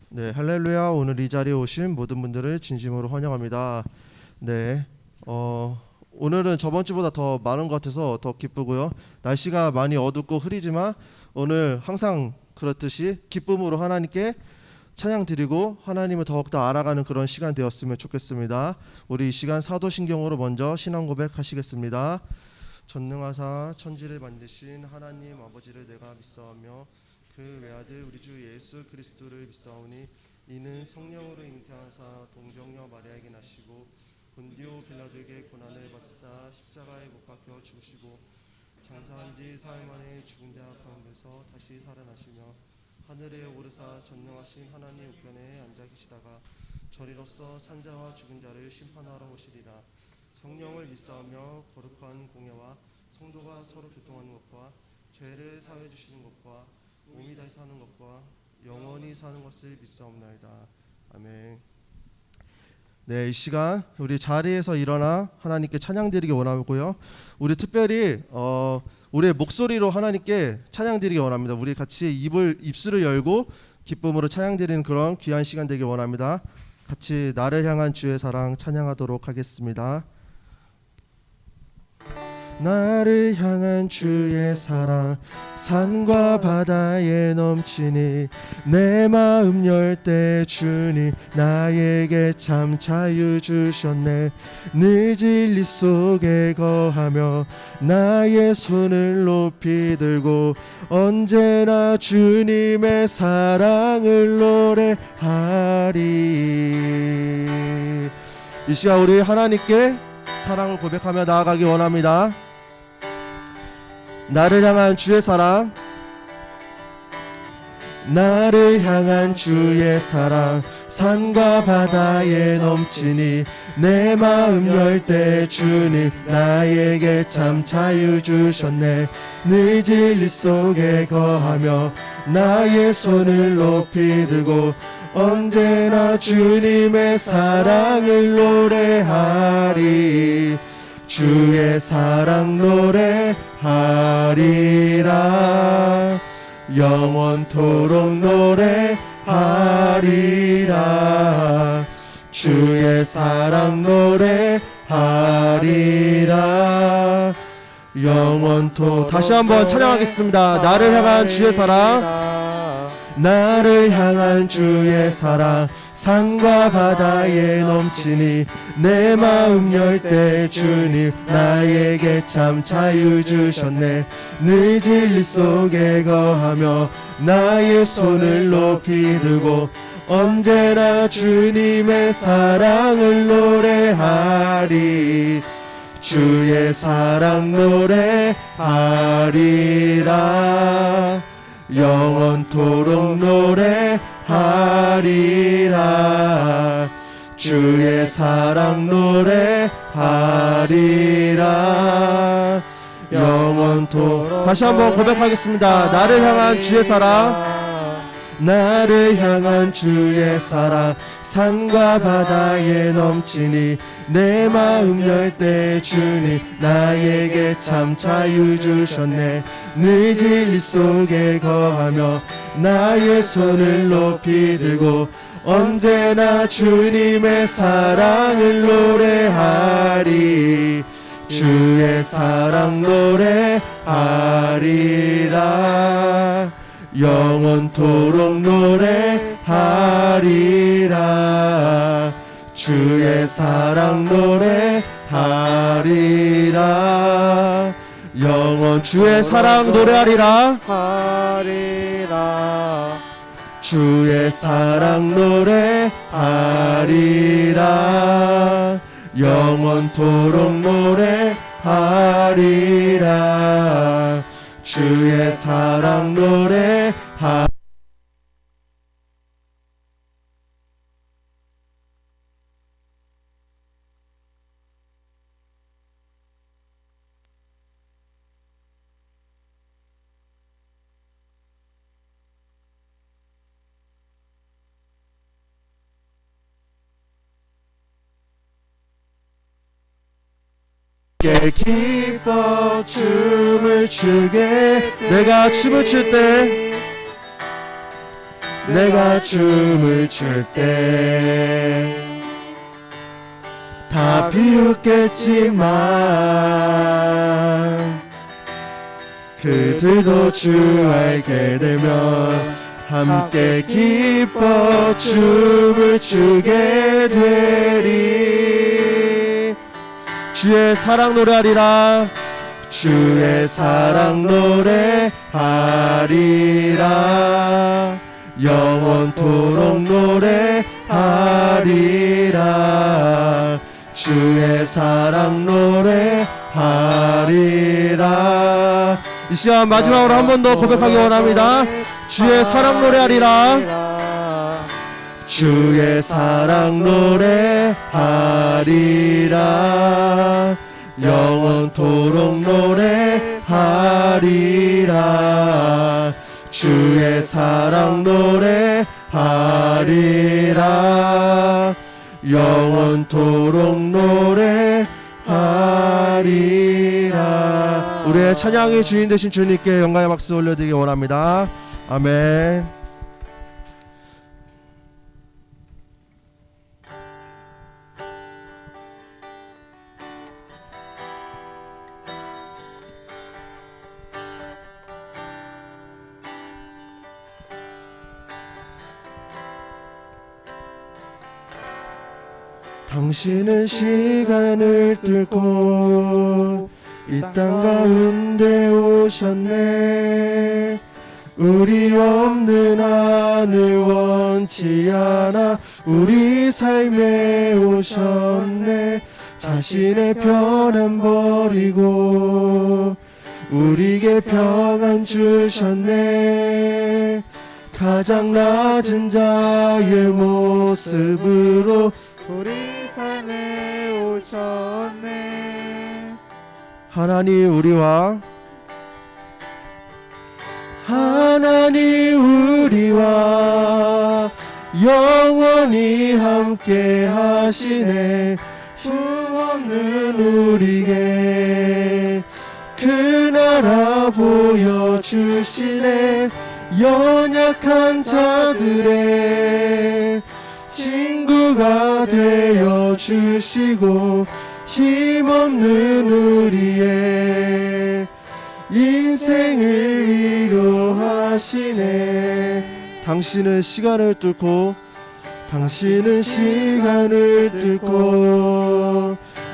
네, 할렐루야. 오늘 이 자리에 오신 모든 분들을 진심으로 환영합니다. 네, 오늘은 저번 주보다 더 많은 것 같아서 더 기쁘고요. 날씨가 많이 어둡고 흐리지만 오늘 항상 그렇듯이 기쁨으로 하나님께 찬양 드리고 하나님을 더욱더 알아가는 그런 시간 되었으면 좋겠습니다. 우리 이 시간 사도신경으로 먼저 신앙 고백하시겠습니다. 전능하사 천지를 만드신 하나님 아버지를 내가 믿사오며 그 외아들 우리 주 예수 그리스도를 믿사오니 이는 성령으로 잉태하사 동정녀 마리아에게 나시고 본디오 빌라도에게 고난을 받으사 십자가에 못 박혀 죽으시고 장사한 지 사흘 만에 죽은 자 가운데서 다시 살아나시며 하늘에 오르사 전능하신 하나님 우편에 앉아 계시다가 저리로서 산자와 죽은 자를 심판하러 오시리라. 성령을 믿사오며 거룩한 공예와 성도가 서로 교통하는 것과 죄를 사해 주시는 것과 몸이 다시 사는 것과 영원히 사는 것을 믿사옵나이다. 아멘. 네, 이 시간 우리 자리에서 일어나 하나님께 찬양드리기 원하고요. 우리 특별히 우리의 목소리로 하나님께 찬양드리기 원합니다. 우리 같이 입술을 열고 기쁨으로 찬양드리는 그런 귀한 시간 되길 원합니다. 같이 나를 향한 주의 사랑 찬양하도록 하겠습니다. 나를 향한 주의 사랑 산과 바다에 넘치니 내 마음 열 때 주님 나에게 참 자유 주셨네. 늘 진리 속에 거하며 나의 손을 높이 들고 언제나 주님의 사랑을 노래하리. 이 시간 우리 하나님께 사랑을 고백하며 나아가기 원합니다. 나를 향한 주의 사랑, 나를 향한 주의 사랑 산과 바다에 넘치니 내 마음 열 때 주님 나에게 참 자유 주셨네. 늘 진리 속에 거하며 나의 손을 높이 들고 언제나 주님의 사랑을 노래하리. 주의 사랑 노래하리라. 영원토록 노래하리라. 주의 사랑 노래하리라. 영원토록. 다시 한번 찬양하겠습니다. 나를 향한 주의 사랑, 나를 향한 주의 사랑 산과 바다에 넘치니 내 마음 열 때 주님 나에게 참 자유 주셨네. 늘 진리 속에 거하며 나의 손을 높이 들고 언제나 주님의 사랑을 노래하리. 주의 사랑 노래하리라. 영원토록 노래하리라. 주의 사랑 노래하리라. 영원토록. 다시 한번 고백하겠습니다. 나를 향한 주의 사랑, 나를 향한 주의 사랑 산과 바다에 넘치니 내 마음 열 때 주님 나에게 참 자유 주셨네. 늘 진리 속에 거하며 나의 손을 높이 들고 언제나 주님의 사랑을 노래하리. 주의 사랑 노래하리라. 영원토록 노래하리라. 주의 사랑 노래하리라. 영원 주의 사랑 노래하리라. 주의 사랑 노래하리라. 영원토록 노래하리라. 주의 사랑 노래하리라. 기뻐 춤을 추게. 내가 춤을 출 때 내가 춤을 출 때 다 비웃겠지만 그들도 주 알게 되면 함께 기뻐 춤을 추게 되리. 주의 사랑 노래하리라. 주의 사랑 노래하리라. 영원토록 노래하리라. 주의 사랑 노래하리라. 이 시간 마지막으로 한 번 더 고백하기 원합니다. 주의 사랑 노래하리라. 주의 사랑 노래하리라. 영원토록 노래하리라. 주의 사랑 노래하리라. 영원토록 노래하리라. 우리의 찬양의 주인 되신 주님께 영광의 박수 올려드리기 원합니다. 아멘. 당신은 시간을 뚫고 이 땅 가운데 오셨네. 우리 없는 하늘 원치 않아 우리 삶에 오셨네. 자신의 편안 버리고 우리에게 평안 주셨네. 가장 낮은 자의 모습으로 우리 삶에 오셨네. 하나님 우리와 영원히 함께 하시네. 힘없는 우리에게 그 나라 보여주시네. 연약한 자들의 친구가 되어주시고 힘없는 우리의 인생을 위로하시네. 당신은 시간을 뚫고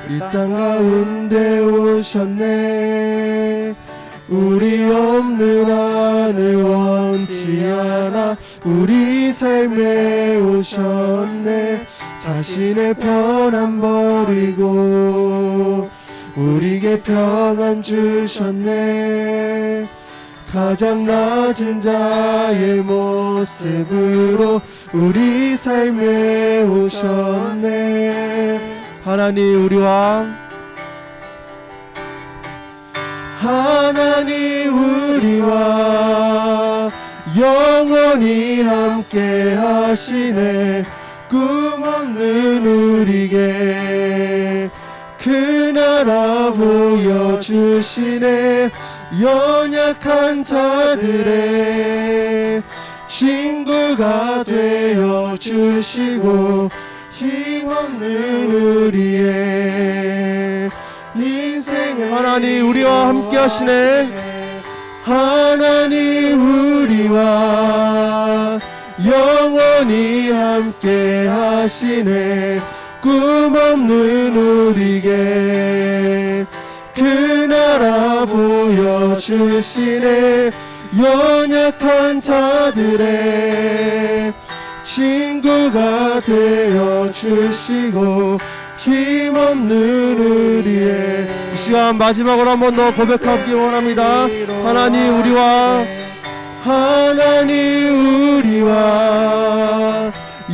이 땅 가운데 오셨네. 우리 없는 하늘 원치 않아 우리 삶에 오셨네. 자신의 편안 버리고 우리에게 평안 주셨네. 가장 낮은 자의 모습으로 우리 삶에 오셨네. 하나님 우리와 영원히 함께 하시네. 꿈없는 우리에게 그 나라 보여주시네. 연약한 자들의 친구가 되어주시고 힘없는 우리의 인생을 하나님 우리와 함께 하시네. 하나님 우리와 영원히 함께 하시네. 꿈없는 우리에게 그 나라 보여주시네. 연약한 자들의 친구가 되어주시고 힘없는 우리의 이 시간 마지막으로 한 번 더 고백하기 원합니다. 하나님 우리와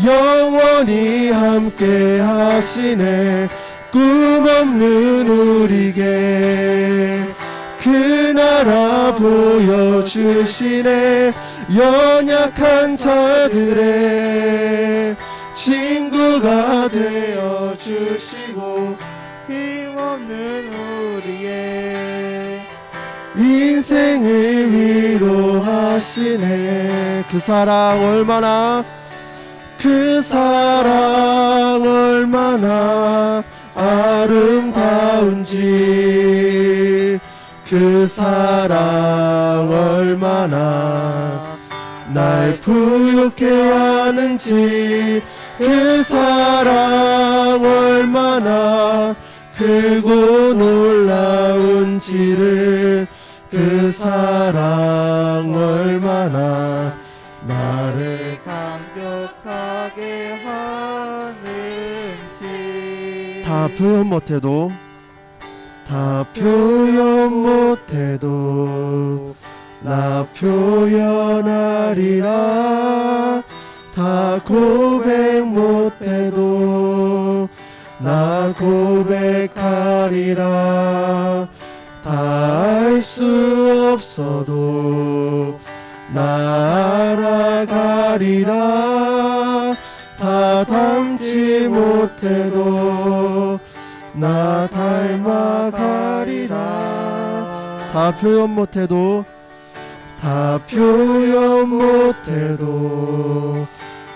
영원히 함께 하시네. 꿈없는 우리에게 그 나라 보여주시네. 연약한 자들의 친구가 되어주시고 힘없는 우리의 인생을 위로하시네. 그 사랑 얼마나 아름다운지, 그 사랑 얼마나 날 부욕해 하는지, 그 사랑 얼마나 크고 놀라운지를, 그 사랑 얼마나 나를 감격하게 하는지. 다 표현 못해도 나 표현하리라. 다 고백 못해도 나 고백하리라. 다 알 수 없어도 나 알아가리라. 다 닮지 못해도 나 닮아가리라. 다 표현 못해도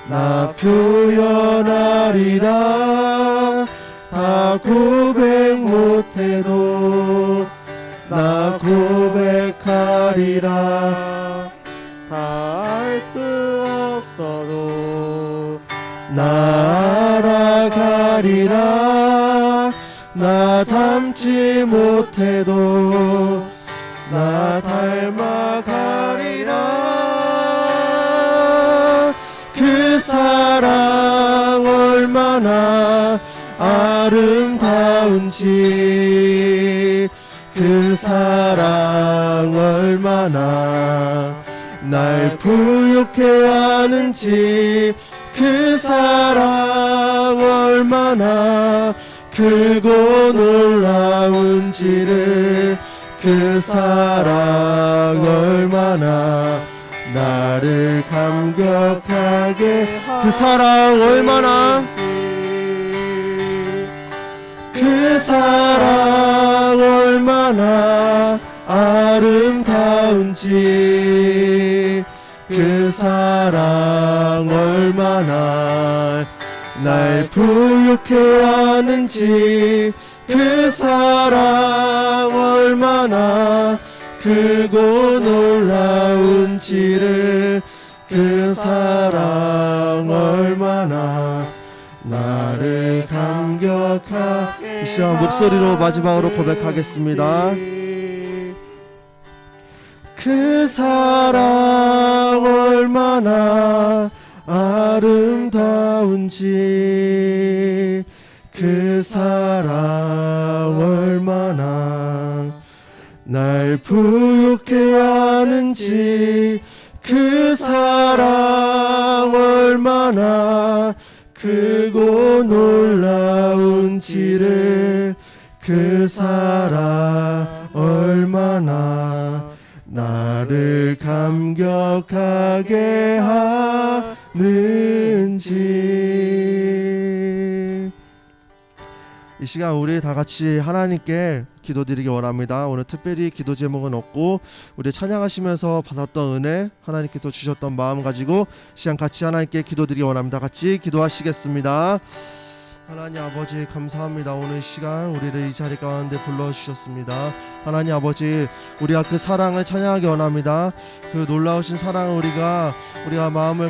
나 표현하리라. 다 고백 못해도 나 고백하리라. 다 알 수 없어도 나 알아가리라. 나 닮지 못해도 나 닮아가리라. 그 사랑 얼마나 아름다운지, 그 사랑 얼마나 날 부욕해 하는지, 그 사랑 얼마나 크고 놀라운지를, 그 사랑 얼마나 나를 감격하게, 그 사랑 얼마나, 그 사랑 얼마나 아름다운지, 그 사랑 얼마나 날 부욕해 하는지, 그 사랑 얼마나 크고 놀라운지를, 그 사랑 얼마나 나를 감격하게. 이 시간 목소리로 마지막으로 고백하겠습니다. 그 사랑 얼마나 아름다운지, 그 사랑 얼마나 날 부욕해 하는지, 그 사랑 얼마나 크고 놀라운지를, 그 사랑 얼마나 나를 감격하게 하는지. 이 시간 우리 다 같이 하나님께 기도드리기 원합니다. 오늘 특별히 기도 제목은 없고, 우리 찬양하시면서 받았던 은혜, 하나님께서 주셨던 마음 가지고 시간 같이 하나님께 기도드리기 원합니다. 같이 기도하시겠습니다. 하나님 아버지 감사합니다. 오늘 시간 우리를 이 자리 가운데 불러주셨습니다. 하나님 아버지, 우리가 그 사랑을 찬양하기 원합니다. 그 놀라우신 사랑을 우리가 마음을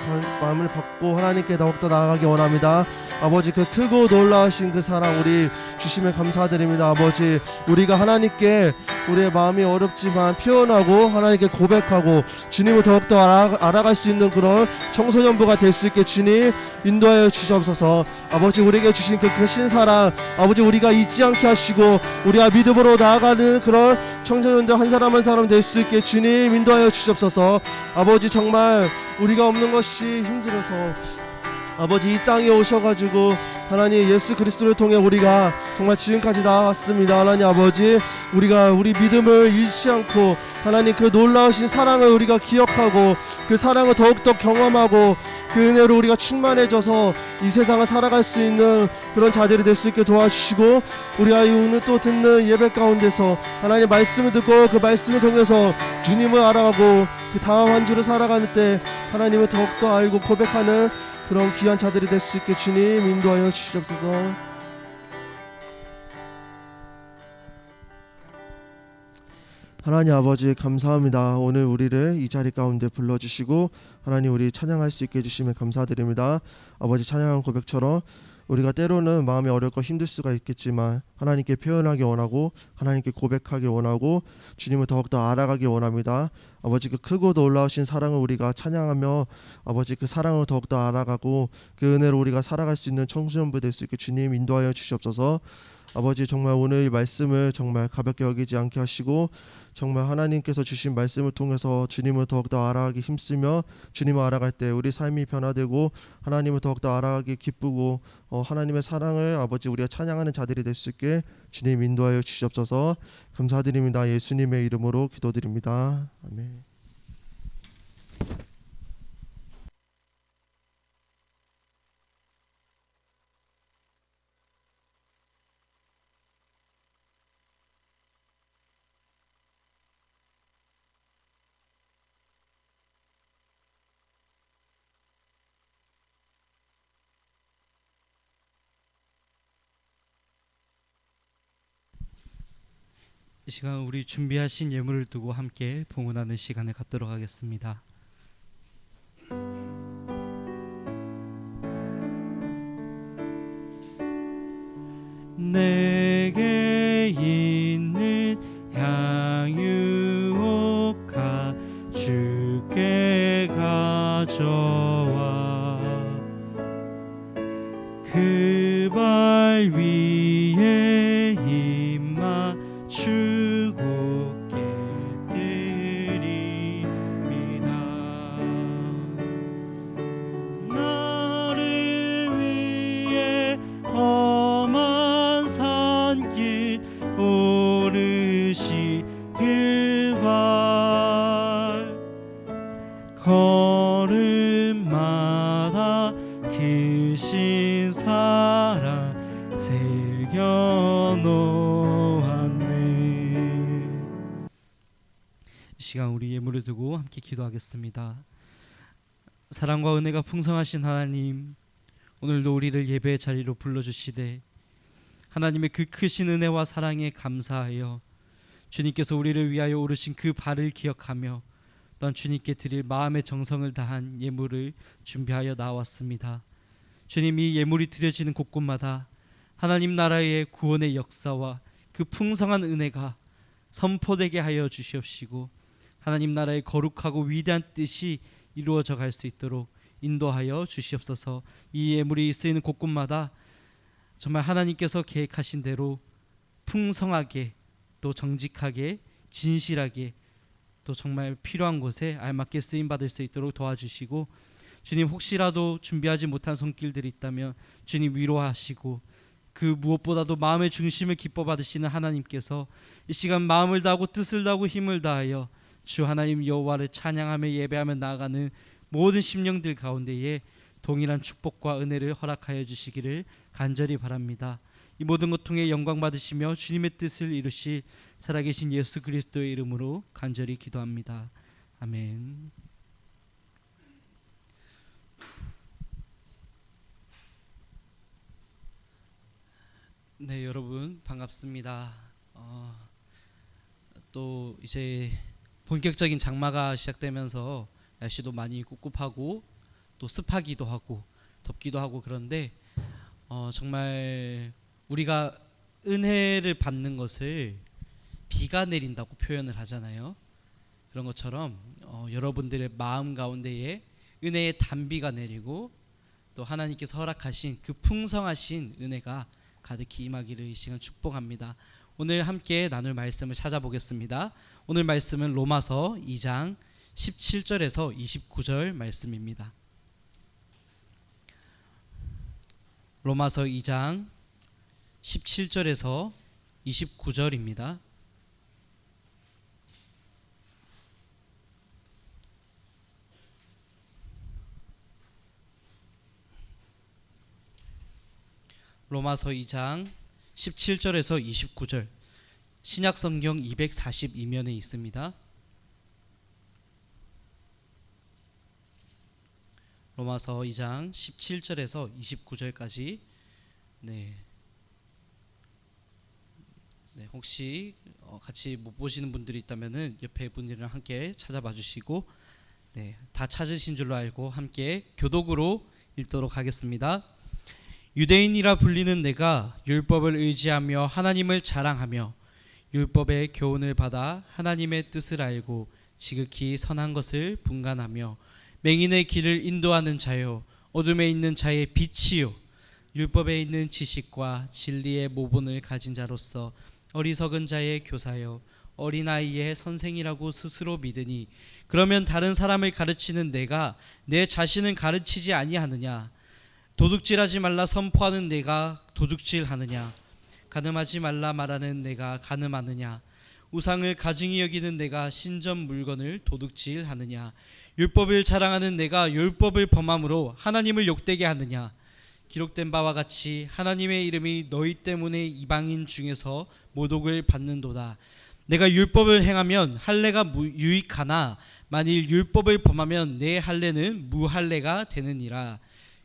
받고 하나님께 더욱더 나아가기 원합니다. 아버지, 그 크고 놀라우신 그 사랑 우리 주시면 감사드립니다. 아버지, 우리가 하나님께 우리의 마음이 어렵지만 표현하고 하나님께 고백하고 주님을 더욱더 알아갈 수 있는 그런 청소년부가 될 수 있게 주님 인도하여 주시옵소서. 아버지, 우리에게 주신 그 크신 사랑 아버지 우리가 잊지 않게 하시고, 우리가 믿음으로 나아가는 그런 청소년들 한 사람 한 사람 될 수 있게 주님 인도하여 주시옵소서. 아버지, 정말 우리가 없는 것이 힘들어서 아버지 이 땅에 오셔가지고 하나님 예수 그리스도를 통해 우리가 정말 지금까지 나왔습니다. 하나님 아버지, 우리가 우리 믿음을 잃지 않고 하나님 그 놀라우신 사랑을 우리가 기억하고 그 사랑을 더욱더 경험하고 그 은혜로 우리가 충만해져서 이 세상을 살아갈 수 있는 그런 자들이 될 수 있게 도와주시고, 우리가 오늘 또 듣는 예배 가운데서 하나님 말씀을 듣고 그 말씀을 통해서 주님을 알아가고 그 다음 한 주를 살아가는 때 하나님을 더욱더 알고 고백하는 그런 귀한 자들이 될 수 있게 주님 인도하여 주시옵소서. 하나님 아버지 감사합니다. 오늘 우리를 이 자리 가운데 불러주시고 하나님 우리 찬양할 수 있게 해주시면 감사드립니다. 아버지, 찬양한 고백처럼 우리가 때로는 마음이 어렵고 힘들 수가 있겠지만 하나님께 표현하기 원하고 하나님께 고백하기 원하고 주님을 더욱더 알아가기 원합니다. 아버지, 그 크고 놀라우신 사랑을 우리가 찬양하며 아버지 그 사랑을 더욱더 알아가고 그 은혜로 우리가 살아갈 수 있는 청소년부 될 수 있게 주님 인도하여 주시옵소서. 아버지, 정말 오늘 이 말씀을 정말 가볍게 여기지 않게 하시고 정말 하나님께서 주신 말씀을 통해서 주님을 더욱더 알아가기 힘쓰며 주님을 알아갈 때 우리 삶이 변화되고 하나님을 더욱더 알아가기 기쁘고 하나님의 사랑을 아버지 우리가 찬양하는 자들이 될 수 있게 주님 인도하여 주시옵소서. 감사드립니다. 예수님의 이름으로 기도드립니다. 아멘. 이 시간 우리 준비하신 예물을 두고 함께 봉헌하는 시간을 갖도록 하겠습니다. 내게 있는 향유옥화 주께 가져와 그 발 위에 입 맞추고 깨뜨립니다. 나를 위해 험한 산길 오르시 그 발 걸음마다 크신 사랑 새겨놓았네. 이 시간 우리 예물을 두고 함께 기도하겠습니다. 사랑과 은혜가 풍성하신 하나님, 오늘도 우리를 예배의 자리로 불러주시되 하나님의 그 크신 은혜와 사랑에 감사하여 주님께서 우리를 위하여 오르신 그 발을 기억하며 또한 주님께 드릴 마음의 정성을 다한 예물을 준비하여 나왔습니다. 주님, 이 예물이 드려지는 곳곳마다 하나님 나라의 구원의 역사와 그 풍성한 은혜가 선포되게 하여 주시옵시고 하나님 나라의 거룩하고 위대한 뜻이 이루어져 갈 수 있도록 인도하여 주시옵소서. 이 예물이 쓰이는 곳곳마다 정말 하나님께서 계획하신 대로 풍성하게 또 정직하게 진실하게 또 정말 필요한 곳에 알맞게 쓰임 받을 수 있도록 도와주시고, 주님 혹시라도 준비하지 못한 손길들이 있다면 주님 위로하시고 그 무엇보다도 마음의 중심을 기뻐 받으시는 하나님께서 이 시간 마음을 다하고 뜻을 다하고 힘을 다하여 주 하나님 여호와를 찬양하며 예배하며 나아가는 모든 심령들 가운데에 동일한 축복과 은혜를 허락하여 주시기를 간절히 바랍니다. 이 모든 것 통해 영광 받으시며 주님의 뜻을 이루실 살아계신 예수 그리스도의 이름으로 간절히 기도합니다. 아멘. 네, 여러분 반갑습니다. 또 이제 본격적인 장마가 시작되면서 날씨도 많이 꿉꿉하고 또 습하기도 하고 덥기도 하고 그런데 정말 우리가 은혜를 받는 것을 비가 내린다고 표현을 하잖아요. 그런 것처럼 여러분들의 마음 가운데에 은혜의 단비가 내리고 또 하나님께서 허락하신 그 풍성하신 은혜가 가득히 임하기를 이 시간 축복합니다. 오늘 함께 나눌 말씀을 찾아보겠습니다. 오늘 말씀은 로마서 2장 17절에서 29절 말씀입니다. 로마서 2장 17절에서 29절입니다. 로마서 2장 17절에서 29절 신약 성경 242면에 있습니다. 로마서 2장 17절에서 29절까지 네, 혹시 같이 못 보시는 분들이 있다면은 옆에 분들이랑 함께 찾아봐 주시고 다 찾으신 줄로 알고 함께 교독으로 읽도록 하겠습니다. 유대인이라 불리는 내가 율법을 의지하며 하나님을 자랑하며 율법의 교훈을 받아 하나님의 뜻을 알고 지극히 선한 것을 분간하며 맹인의 길을 인도하는 자요 어둠에 있는 자의 빛이요 율법에 있는 지식과 진리의 모본을 가진 자로서 어리석은 자의 교사요 어린아이의 선생이라고 스스로 믿으니 그러면 다른 사람을 가르치는 내가 내 자신은 가르치지 아니하느냐? 도둑질하지 말라 선포하는 내가 도둑질하느냐? 간음하지 말라 말하는 내가 간음하느냐? 우상을 가증히 여기는 내가 신전 물건을 도둑질하느냐? 율법을 자랑하는 내가 율법을 범함으로 하나님을 욕되게 하느냐? 기록된 바와 같이 하나님의 이름이 너희 때문에 이방인 중에서 모독을 받는도다. 내가 율법을 행하면 할례가 유익하나 만일 율법을 범하면 내 할례는 무할례가 되느니라.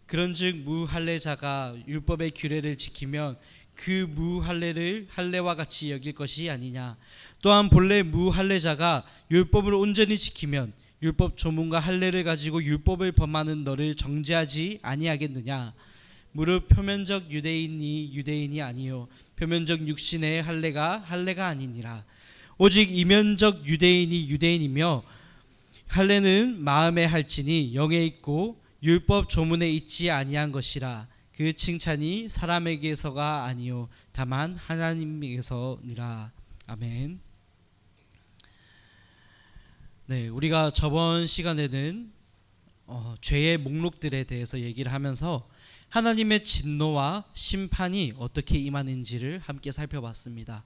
그런즉 무할례자가 율법의 규례를 지키면 그 무할례를 할례와 같이 여길 것이 아니냐. 또한 본래 무할례자가 율법을 온전히 지키면 율법 조문과 할례를 가지고 율법을 범하는 너를 정죄하지 아니하겠느냐. 무릇 표면적 유대인이 유대인이 아니요 표면적 육신의 할례가 아니니라. 오직 이면적 유대인이 유대인이며 할례는 마음에 할지니 영에 있고 율법 조문에 있지 아니한 것이라. 그 칭찬이 사람에게서가 아니요 다만 하나님에게서니라. 아멘. 우리가 저번 시간에는 죄의 목록들에 대해서 얘기를 하면서 하나님의 진노와 심판이 어떻게 임하는지를 함께 살펴봤습니다.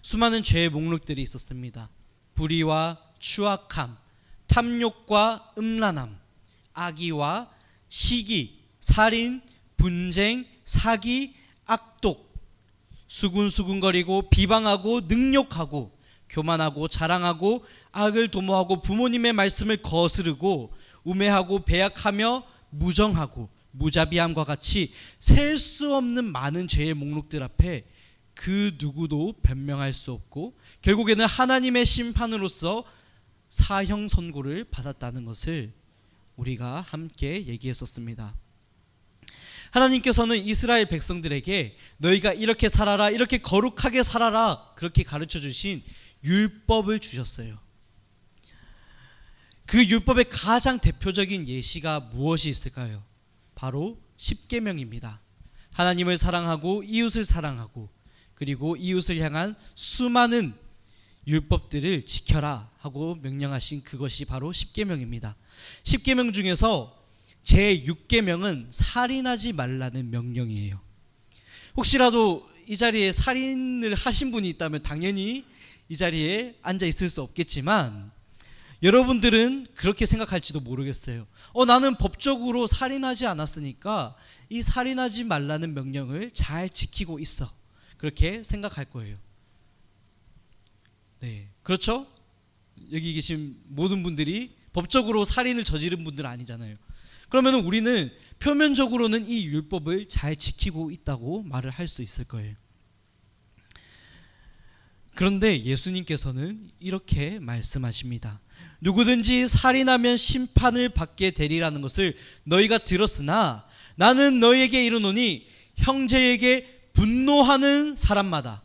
수많은 죄의 목록들이 있었습니다. 불의와 추악함, 탐욕과 음란함, 악의와 시기, 살인, 분쟁, 사기, 악독, 수군수군거리고 비방하고 능욕하고 교만하고 자랑하고 악을 도모하고 부모님의 말씀을 거스르고 우매하고 배약하며 무정하고 무자비함과 같이 셀 수 없는 많은 죄의 목록들 앞에 그 누구도 변명할 수 없고 결국에는 하나님의 심판으로서 사형 선고를 받았다는 것을 우리가 함께 얘기했었습니다. 하나님께서는 이스라엘 백성들에게 너희가 이렇게 살아라, 이렇게 거룩하게 살아라, 그렇게 가르쳐 주신 율법을 주셨어요. 그 율법의 가장 대표적인 예시가 무엇이 있을까요? 바로 십계명입니다. 하나님을 사랑하고 이웃을 사랑하고 그리고 이웃을 향한 수많은 율법들을 지켜라 하고 명령하신 그것이 바로 십계명입니다. 십계명 중에서 제6계명은 살인하지 말라는 명령이에요. 혹시라도 이 자리에 살인을 하신 분이 있다면 당연히 이 자리에 앉아 있을 수 없겠지만 여러분들은 그렇게 생각할지도 모르겠어요. 나는 법적으로 살인하지 않았으니까 이 살인하지 말라는 명령을 잘 지키고 있어. 그렇게 생각할 거예요. 그렇죠? 여기 계신 모든 분들이 법적으로 살인을 저지른 분들은 아니잖아요. 그러면 우리는 표면적으로는 이 율법을 잘 지키고 있다고 말을 할 수 있을 거예요. 그런데 예수님께서는 이렇게 말씀하십니다. 누구든지 살인하면 심판을 받게 되리라는 것을 너희가 들었으나 나는 너희에게 이르노니 형제에게 분노하는 사람마다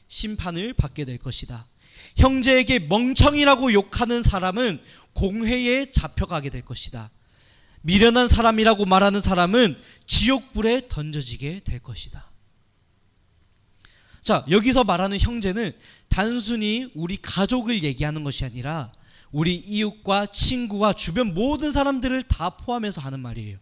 심판을 받게 될 것이다. 형제에게 멍청이라고 욕하는 사람은 공회에 잡혀가게 될 것이다. 미련한 사람이라고 말하는 사람은 지옥불에 던져지게 될 것이다. 자, 여기서 말하는 형제는 단순히 우리 가족을 얘기하는 것이 아니라 우리 이웃과 친구와 주변 모든 사람들을 다 포함해서 하는 말이에요.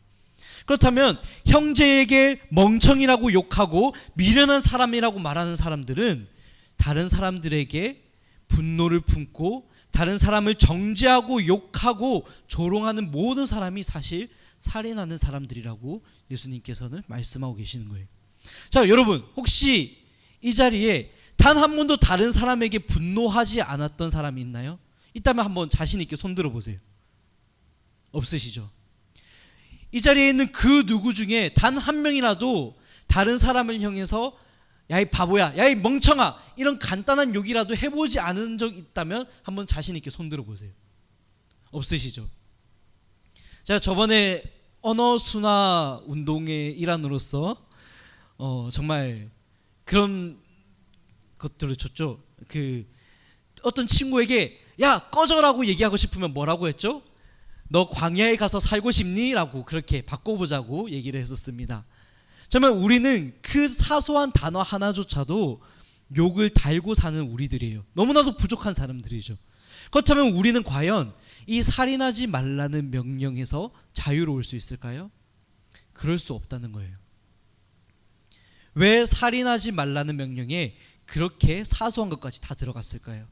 그렇다면 형제에게 멍청이라고 욕하고 미련한 사람이라고 말하는 사람들은 다른 사람들에게 분노를 품고 다른 사람을 정죄하고 욕하고 조롱하는 모든 사람이 사실 살인하는 사람들이라고 예수님께서는 말씀하고 계시는 거예요. 자, 여러분, 혹시 이 자리에 단 한 번도 다른 사람에게 분노하지 않았던 사람이 있나요? 있다면 한번 자신 있게 손 들어 보세요. 없으시죠? 이 자리에 있는 그 누구 중에 단 한 명이라도 다른 사람을 향해서 야 이 바보야, 야 이 멍청아, 이런 간단한 욕이라도 해보지 않은 적 있다면 한번 자신 있게 손 들어 보세요. 없으시죠? 제가 저번에 언어 순화 운동의 일환으로서 정말 그런 것들을 줬죠. 그 어떤 친구에게 야 꺼져라고 얘기하고 싶으면 뭐라고 했죠? 너 광야에 가서 살고 싶니? 라고 그렇게 바꿔보자고 얘기를 했었습니다. 정말 우리는 그 사소한 단어 하나조차도 욕을 달고 사는 우리들이에요. 너무나도 부족한 사람들이죠. 그렇다면 우리는 과연 이 살인하지 말라는 명령에서 자유로울 수 있을까요? 그럴 수 없다는 거예요. 왜 살인하지 말라는 명령에 그렇게 사소한 것까지 다 들어갔을까요?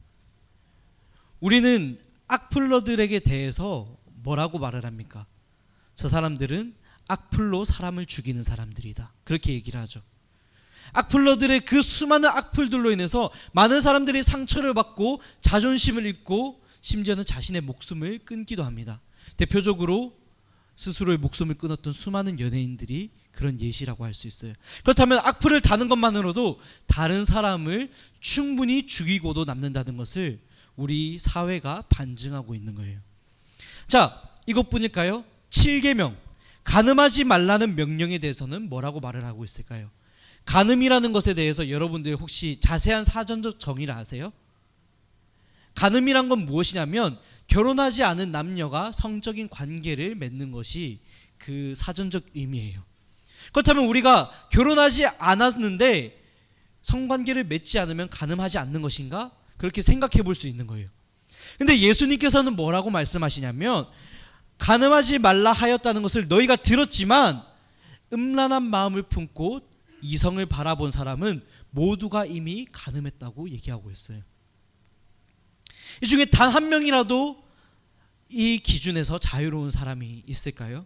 우리는 악플러들에게 대해서 뭐라고 말을 합니까? 저 사람들은 악플로 사람을 죽이는 사람들이다. 그렇게 얘기를 하죠. 악플러들의 그 수많은 악플들로 인해서 많은 사람들이 상처를 받고 자존심을 잃고 심지어는 자신의 목숨을 끊기도 합니다. 대표적으로 스스로의 목숨을 끊었던 수많은 연예인들이 그런 예시라고 할 수 있어요. 그렇다면 악플을 다는 것만으로도 다른 사람을 충분히 죽이고도 남는다는 것을 우리 사회가 반증하고 있는 거예요. 자, 이것뿐일까요? 7계명, 간음하지 말라는 명령에 대해서는 뭐라고 말을 하고 있을까요? 간음이라는 것에 대해서 여러분들 혹시 자세한 사전적 정의를 아세요? 간음이란 건 무엇이냐면 결혼하지 않은 남녀가 성적인 관계를 맺는 것이 그 사전적 의미예요. 그렇다면 우리가 결혼하지 않았는데 성관계를 맺지 않으면 간음하지 않는 것인가? 그렇게 생각해 볼 수 있는 거예요. 근데 예수님께서는 뭐라고 말씀하시냐면 간음하지 말라 하였다는 것을 너희가 들었지만 음란한 마음을 품고 이성을 바라본 사람은 모두가 이미 간음했다고 얘기하고 있어요. 이 중에 단 한 명이라도 이 기준에서 자유로운 사람이 있을까요?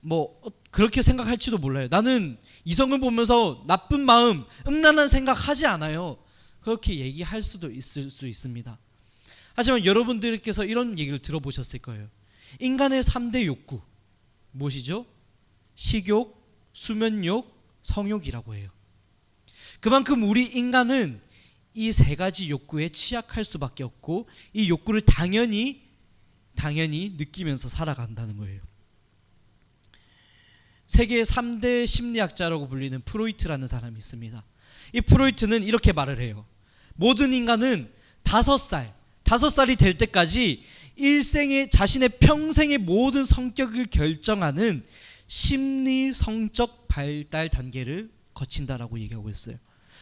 뭐 그렇게 생각할지도 몰라요. 나는 이성을 보면서 나쁜 마음, 음란한 생각 하지 않아요. 그렇게 얘기할 수도 있을 수 있습니다. 하지만 여러분들께서 이런 얘기를 들어보셨을 거예요. 인간의 3대 욕구 무엇이죠? 식욕, 수면욕, 성욕이라고 해요. 그만큼 우리 인간은 이 세 가지 욕구에 취약할 수밖에 없고 이 욕구를 당연히 느끼면서 살아간다는 거예요. 세계의 3대 심리학자라고 불리는 프로이트라는 사람이 있습니다. 이 프로이트는 이렇게 말을 해요. 모든 인간은 5살이 될 때까지 일생의 자신의 평생의 모든 성격을 결정하는 심리 성적 발달 단계를 거친다라고 얘기하고 있어요.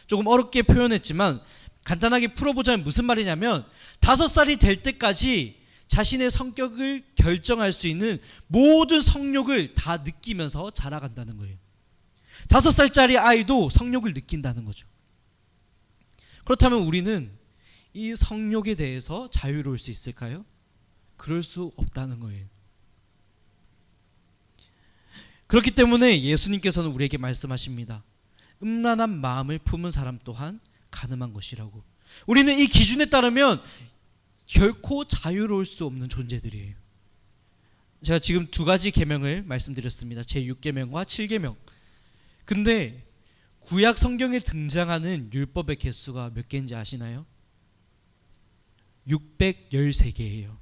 조금 어렵게 표현했지만 간단하게 풀어보자면 무슨 말이냐면 5살이 될 때까지 자신의 성격을 결정할 수 있는 모든 성욕을 다 느끼면서 자라간다는 거예요. 5살짜리 아이도 성욕을 느낀다는 거죠. 그렇다면 우리는 이 성욕에 대해서 자유로울 수 있을까요? 그럴 수 없다는 거예요. 그렇기 때문에 예수님께서는 우리에게 말씀하십니다. 음란한 마음을 품은 사람 또한 간음한 것이라고. 우리는 이 기준에 따르면 결코 자유로울 수 없는 존재들이에요. 제가 지금 두 가지 계명을 말씀드렸습니다. 제6계명과 7계명. 근데 구약 성경에 등장하는 율법의 개수가 몇 개인지 아시나요? 613개예요.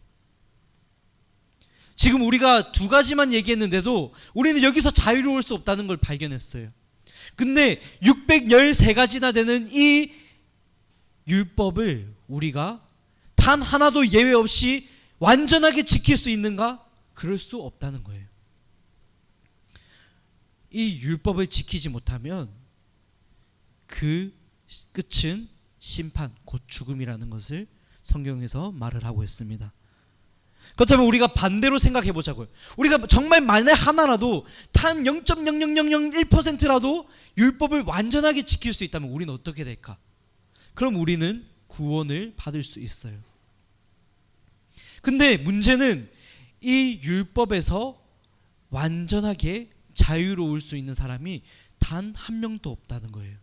지금 우리가 두 가지만 얘기했는데도 우리는 여기서 자유로울 수 없다는 걸 발견했어요. 근데 613가지나 되는 이 율법을 우리가 단 하나도 예외 없이 완전하게 지킬 수 있는가? 그럴 수 없다는 거예요. 이 율법을 지키지 못하면 그 끝은 심판, 곧 죽음이라는 것을 성경에서 말을 하고 있습니다. 그렇다면 우리가 반대로 생각해 보자고요. 우리가 정말 만에 하나라도 단 0.00001%라도 율법을 완전하게 지킬 수 있다면 우리는 어떻게 될까? 그럼 우리는 구원을 받을 수 있어요. 근데 문제는 이 율법에서 완전하게 자유로울 수 있는 사람이 단 한 명도 없다는 거예요.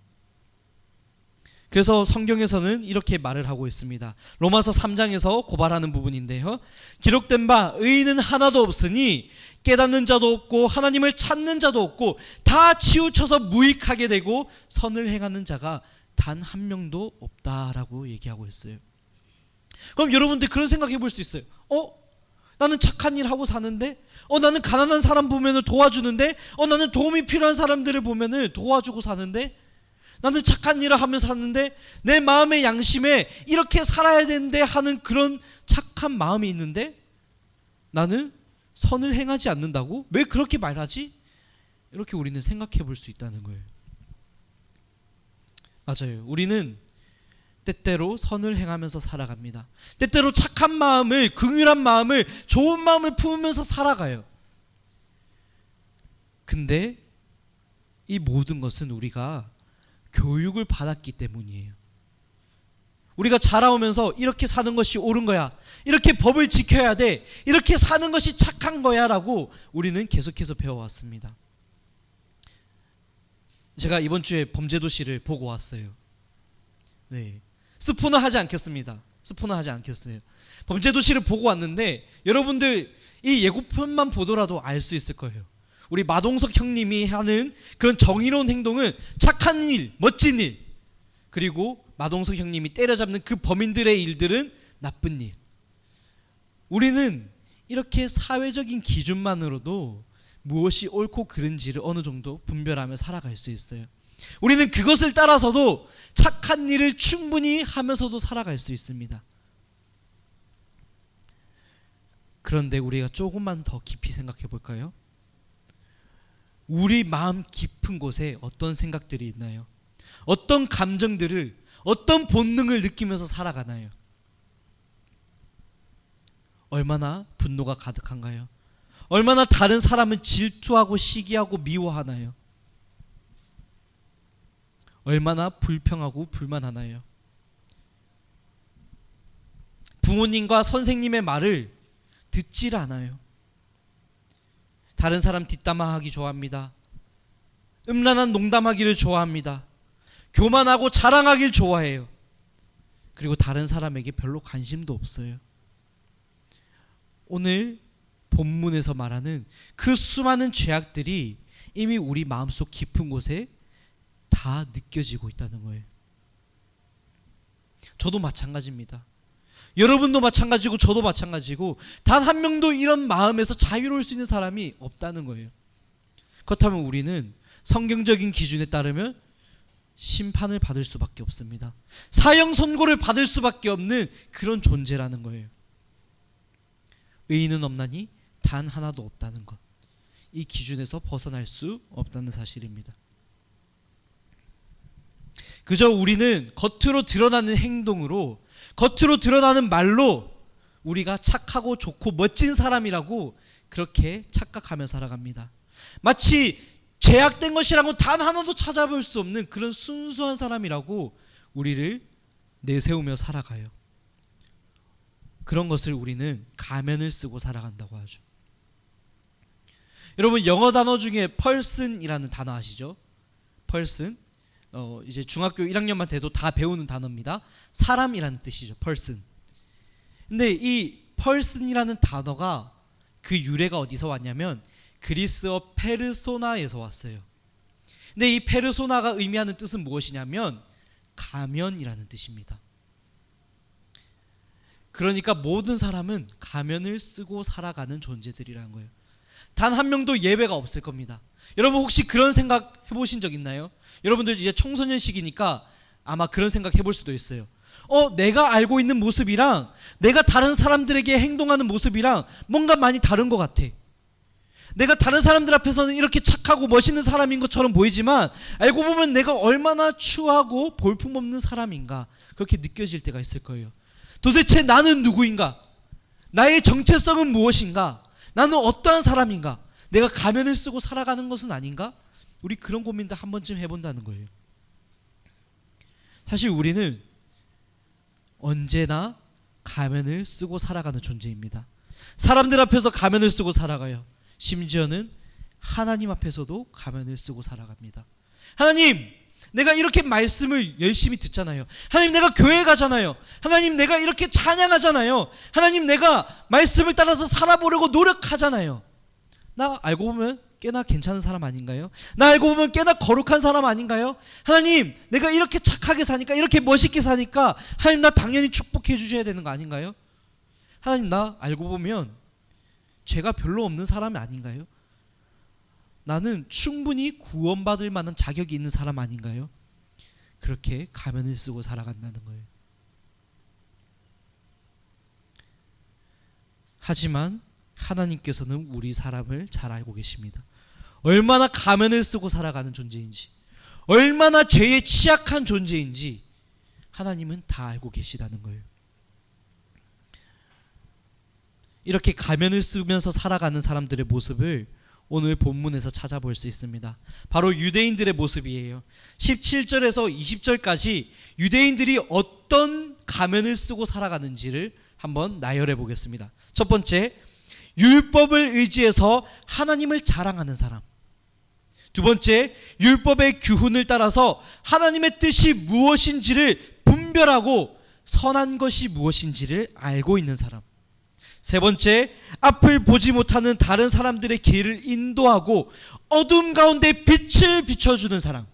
그래서 성경에서는 이렇게 말을 하고 있습니다. 로마서 3장에서 고발하는 부분인데요. 기록된 바 의인은 하나도 없으니 깨닫는 자도 없고 하나님을 찾는 자도 없고 다 치우쳐서 무익하게 되고 선을 행하는 자가 단 한 명도 없다라고 얘기하고 있어요. 그럼 여러분들 그런 생각해 볼 수 있어요. 나는 착한 일 하고 사는데, 나는 가난한 사람 보면은 도와주는데, 나는 도움이 필요한 사람들을 보면은 도와주고 사는데, 나는 착한 일을 하며 사는데 내 마음의 양심에 이렇게 살아야 되는데 하는 그런 착한 마음이 있는데 나는 선을 행하지 않는다고? 왜 그렇게 말하지? 이렇게 우리는 생각해 볼 수 있다는 거예요. 맞아요. 우리는 때때로 선을 행하면서 살아갑니다. 때때로 착한 마음을, 긍휼한 마음을, 좋은 마음을 품으면서 살아가요. 근데 이 모든 것은 우리가 교육을 받았기 때문이에요. 우리가 자라오면서 이렇게 사는 것이 옳은 거야, 이렇게 법을 지켜야 돼, 이렇게 사는 것이 착한 거야 라고 우리는 계속해서 배워왔습니다. 제가 이번 주에 범죄도시를 보고 왔어요. 네, 스포는 하지 않겠습니다. 스포는 하지 않겠어요. 범죄도시를 보고 왔는데 여러분들 이 예고편만 보더라도 알 수 있을 거예요. 우리 마동석 형님이 하는 그런 정의로운 행동은 착한 일, 멋진 일, 그리고 마동석 형님이 때려잡는 그 범인들의 일들은 나쁜 일. 우리는 이렇게 사회적인 기준만으로도 무엇이 옳고 그른지를 어느 정도 분별하며 살아갈 수 있어요. 우리는 그것을 따라서도 착한 일을 충분히 하면서도 살아갈 수 있습니다. 그런데 우리가 조금만 더 깊이 생각해 볼까요? 우리 마음 깊은 곳에 어떤 생각들이 있나요? 어떤 감정들을, 어떤 본능을 느끼면서 살아가나요? 얼마나 분노가 가득한가요? 얼마나 다른 사람은 질투하고 시기하고 미워하나요? 얼마나 불평하고 불만하나요? 부모님과 선생님의 말을 듣질 않아요. 다른 사람 뒷담화하기 좋아합니다. 음란한 농담하기를 좋아합니다. 교만하고 자랑하길 좋아해요. 그리고 다른 사람에게 별로 관심도 없어요. 오늘 본문에서 말하는 그 수많은 죄악들이 이미 우리 마음속 깊은 곳에 다 느껴지고 있다는 거예요. 저도 마찬가지입니다. 여러분도 마찬가지고 저도 마찬가지고 단 한 명도 이런 마음에서 자유로울 수 있는 사람이 없다는 거예요. 그렇다면 우리는 성경적인 기준에 따르면 심판을 받을 수밖에 없습니다. 사형 선고를 받을 수밖에 없는 그런 존재라는 거예요. 의인은 없나니 단 하나도 없다는 것. 이 기준에서 벗어날 수 없다는 사실입니다. 그저 우리는 겉으로 드러나는 행동으로, 겉으로 드러나는 말로 우리가 착하고 좋고 멋진 사람이라고 그렇게 착각하며 살아갑니다. 마치 죄악된 것이라고 단 하나도 찾아볼 수 없는 그런 순수한 사람이라고 우리를 내세우며 살아가요. 그런 것을 우리는 가면을 쓰고 살아간다고 하죠. 여러분, 영어 단어 중에 person이라는 단어 아시죠? person. 이제 중학교 1학년만 돼도 다 배우는 단어입니다. 사람이라는 뜻이죠. person. 근데 이 person이라는 단어가 그 유래가 어디서 왔냐면 그리스어 페르소나에서 왔어요. 근데 이 페르소나가 의미하는 뜻은 무엇이냐면 가면이라는 뜻입니다. 그러니까 모든 사람은 가면을 쓰고 살아가는 존재들이라는 거예요. 단 한 명도 예외가 없을 겁니다. 여러분 혹시 그런 생각 해보신 적 있나요? 여러분들 이제 청소년 시기니까 아마 그런 생각 해볼 수도 있어요. 내가 알고 있는 모습이랑 내가 다른 사람들에게 행동하는 모습이랑 뭔가 많이 다른 것 같아. 내가 다른 사람들 앞에서는 이렇게 착하고 멋있는 사람인 것처럼 보이지만 알고 보면 내가 얼마나 추하고 볼품없는 사람인가, 그렇게 느껴질 때가 있을 거예요. 도대체 나는 누구인가? 나의 정체성은 무엇인가? 나는 어떠한 사람인가? 내가 가면을 쓰고 살아가는 것은 아닌가? 우리 그런 고민도 한 번쯤 해본다는 거예요. 사실 우리는 언제나 가면을 쓰고 살아가는 존재입니다. 사람들 앞에서 가면을 쓰고 살아가요. 심지어는 하나님 앞에서도 가면을 쓰고 살아갑니다. 하나님, 내가 이렇게 말씀을 열심히 듣잖아요. 하나님, 내가 교회 가잖아요. 하나님, 내가 이렇게 찬양하잖아요. 하나님, 내가 말씀을 따라서 살아보려고 노력하잖아요. 나 알고 보면 꽤나 괜찮은 사람 아닌가요? 나 알고 보면 꽤나 거룩한 사람 아닌가요? 하나님, 내가 이렇게 착하게 사니까, 이렇게 멋있게 사니까 하나님, 나 당연히 축복해 주셔야 되는 거 아닌가요? 하나님, 나 알고 보면 죄가 별로 없는 사람이 아닌가요? 나는 충분히 구원받을 만한 자격이 있는 사람 아닌가요? 그렇게 가면을 쓰고 살아간다는 거예요. 하지만 하나님께서는 우리 사람을 잘 알고 계십니다. 얼마나 가면을 쓰고 살아가는 존재인지, 얼마나 죄에 취약한 존재인지 하나님은 다 알고 계시다는 거예요. 이렇게 가면을 쓰면서 살아가는 사람들의 모습을 오늘 본문에서 찾아볼 수 있습니다. 바로 유대인들의 모습이에요. 17절에서 20절까지 유대인들이 어떤 가면을 쓰고 살아가는지를 한번 나열해 보겠습니다. 첫 번째, 율법을 의지해서 하나님을 자랑하는 사람. 두 번째, 율법의 규훈을 따라서 하나님의 뜻이 무엇인지를 분별하고 선한 것이 무엇인지를 알고 있는 사람. 세 번째, 앞을 보지 못하는 다른 사람들의 길을 인도하고 어둠 가운데 빛을 비춰주는 사람.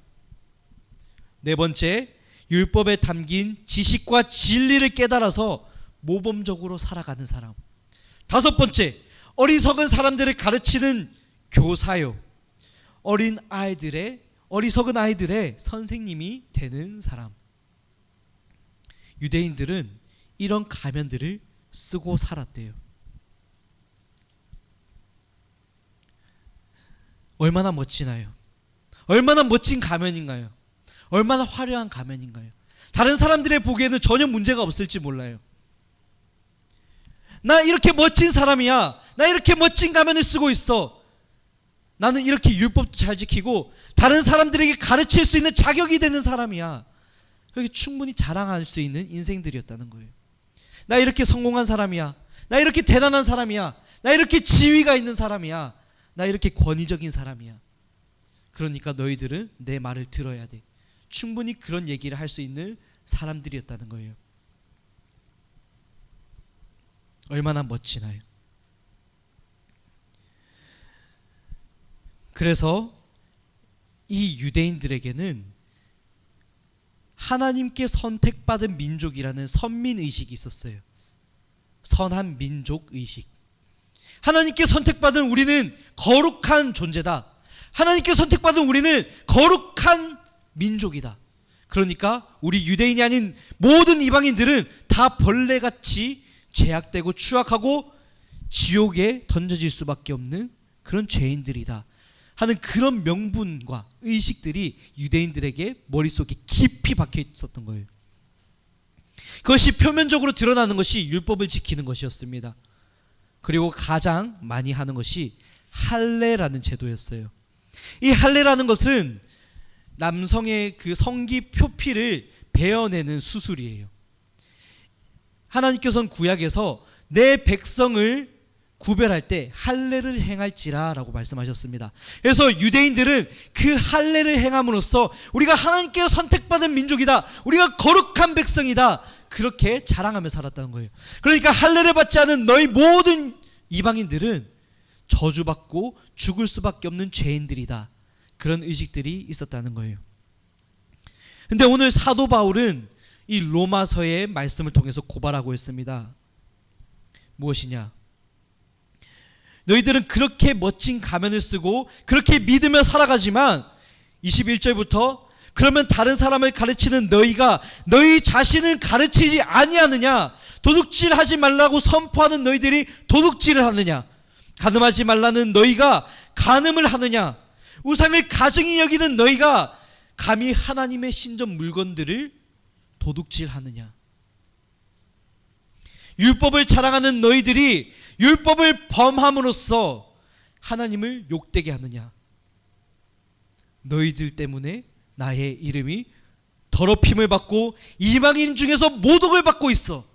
네 번째, 율법에 담긴 지식과 진리를 깨달아서 모범적으로 살아가는 사람. 다섯 번째, 어리석은 사람들을 가르치는 교사요. 어리석은 아이들의 선생님이 되는 사람. 유대인들은 이런 가면들을 쓰고 살았대요. 얼마나 멋지나요? 얼마나 멋진 가면인가요? 얼마나 화려한 가면인가요? 다른 사람들의 보기에는 전혀 문제가 없을지 몰라요. 나 이렇게 멋진 사람이야. 나 이렇게 멋진 가면을 쓰고 있어. 나는 이렇게 율법도 잘 지키고 다른 사람들에게 가르칠 수 있는 자격이 되는 사람이야. 여기 충분히 자랑할 수 있는 인생들이었다는 거예요. 나 이렇게 성공한 사람이야. 나 이렇게 대단한 사람이야. 나 이렇게 지위가 있는 사람이야. 나 이렇게 권위적인 사람이야. 그러니까 너희들은 내 말을 들어야 돼. 충분히 그런 얘기를 할 수 있는 사람들이었다는 거예요. 얼마나 멋지나요? 그래서 이 유대인들에게는 하나님께 선택받은 민족이라는 선민의식이 있었어요. 선한 민족의식. 하나님께 선택받은 우리는 거룩한 존재다. 하나님께 선택받은 우리는 거룩한 민족이다. 그러니까 우리 유대인이 아닌 모든 이방인들은 다 벌레같이 제약되고 추악하고 지옥에 던져질 수밖에 없는 그런 죄인들이다 하는 그런 명분과 의식들이 유대인들에게 머릿속에 깊이 박혀 있었던 거예요. 그것이 표면적으로 드러나는 것이 율법을 지키는 것이었습니다. 그리고 가장 많이 하는 것이 할례라는 제도였어요. 이 할례라는 것은 남성의 그 성기 표피를 베어내는 수술이에요. 하나님께서는 구약에서 내 백성을 구별할 때 할례를 행할지라 라고 말씀하셨습니다. 그래서 유대인들은 그 할례를 행함으로써 우리가 하나님께서 선택받은 민족이다, 우리가 거룩한 백성이다, 그렇게 자랑하며 살았다는 거예요. 그러니까 할례를 받지 않은 너희 모든 이방인들은 저주받고 죽을 수밖에 없는 죄인들이다, 그런 의식들이 있었다는 거예요. 근데 오늘 사도 바울은 이 로마서의 말씀을 통해서 고발하고 있습니다. 무엇이냐? 너희들은 그렇게 멋진 가면을 쓰고 그렇게 믿으며 살아가지만 21절부터 그러면 다른 사람을 가르치는 너희가 너희 자신은 가르치지 아니하느냐? 도둑질하지 말라고 선포하는 너희들이 도둑질을 하느냐? 간음하지 말라는 너희가 간음을 하느냐? 우상을 가증히 여기는 너희가 감히 하나님의 신전 물건들을 도둑질하느냐? 율법을 자랑하는 너희들이 율법을 범함으로써 하나님을 욕되게 하느냐? 너희들 때문에 나의 이름이 더럽힘을 받고 이방인 중에서 모독을 받고 있어.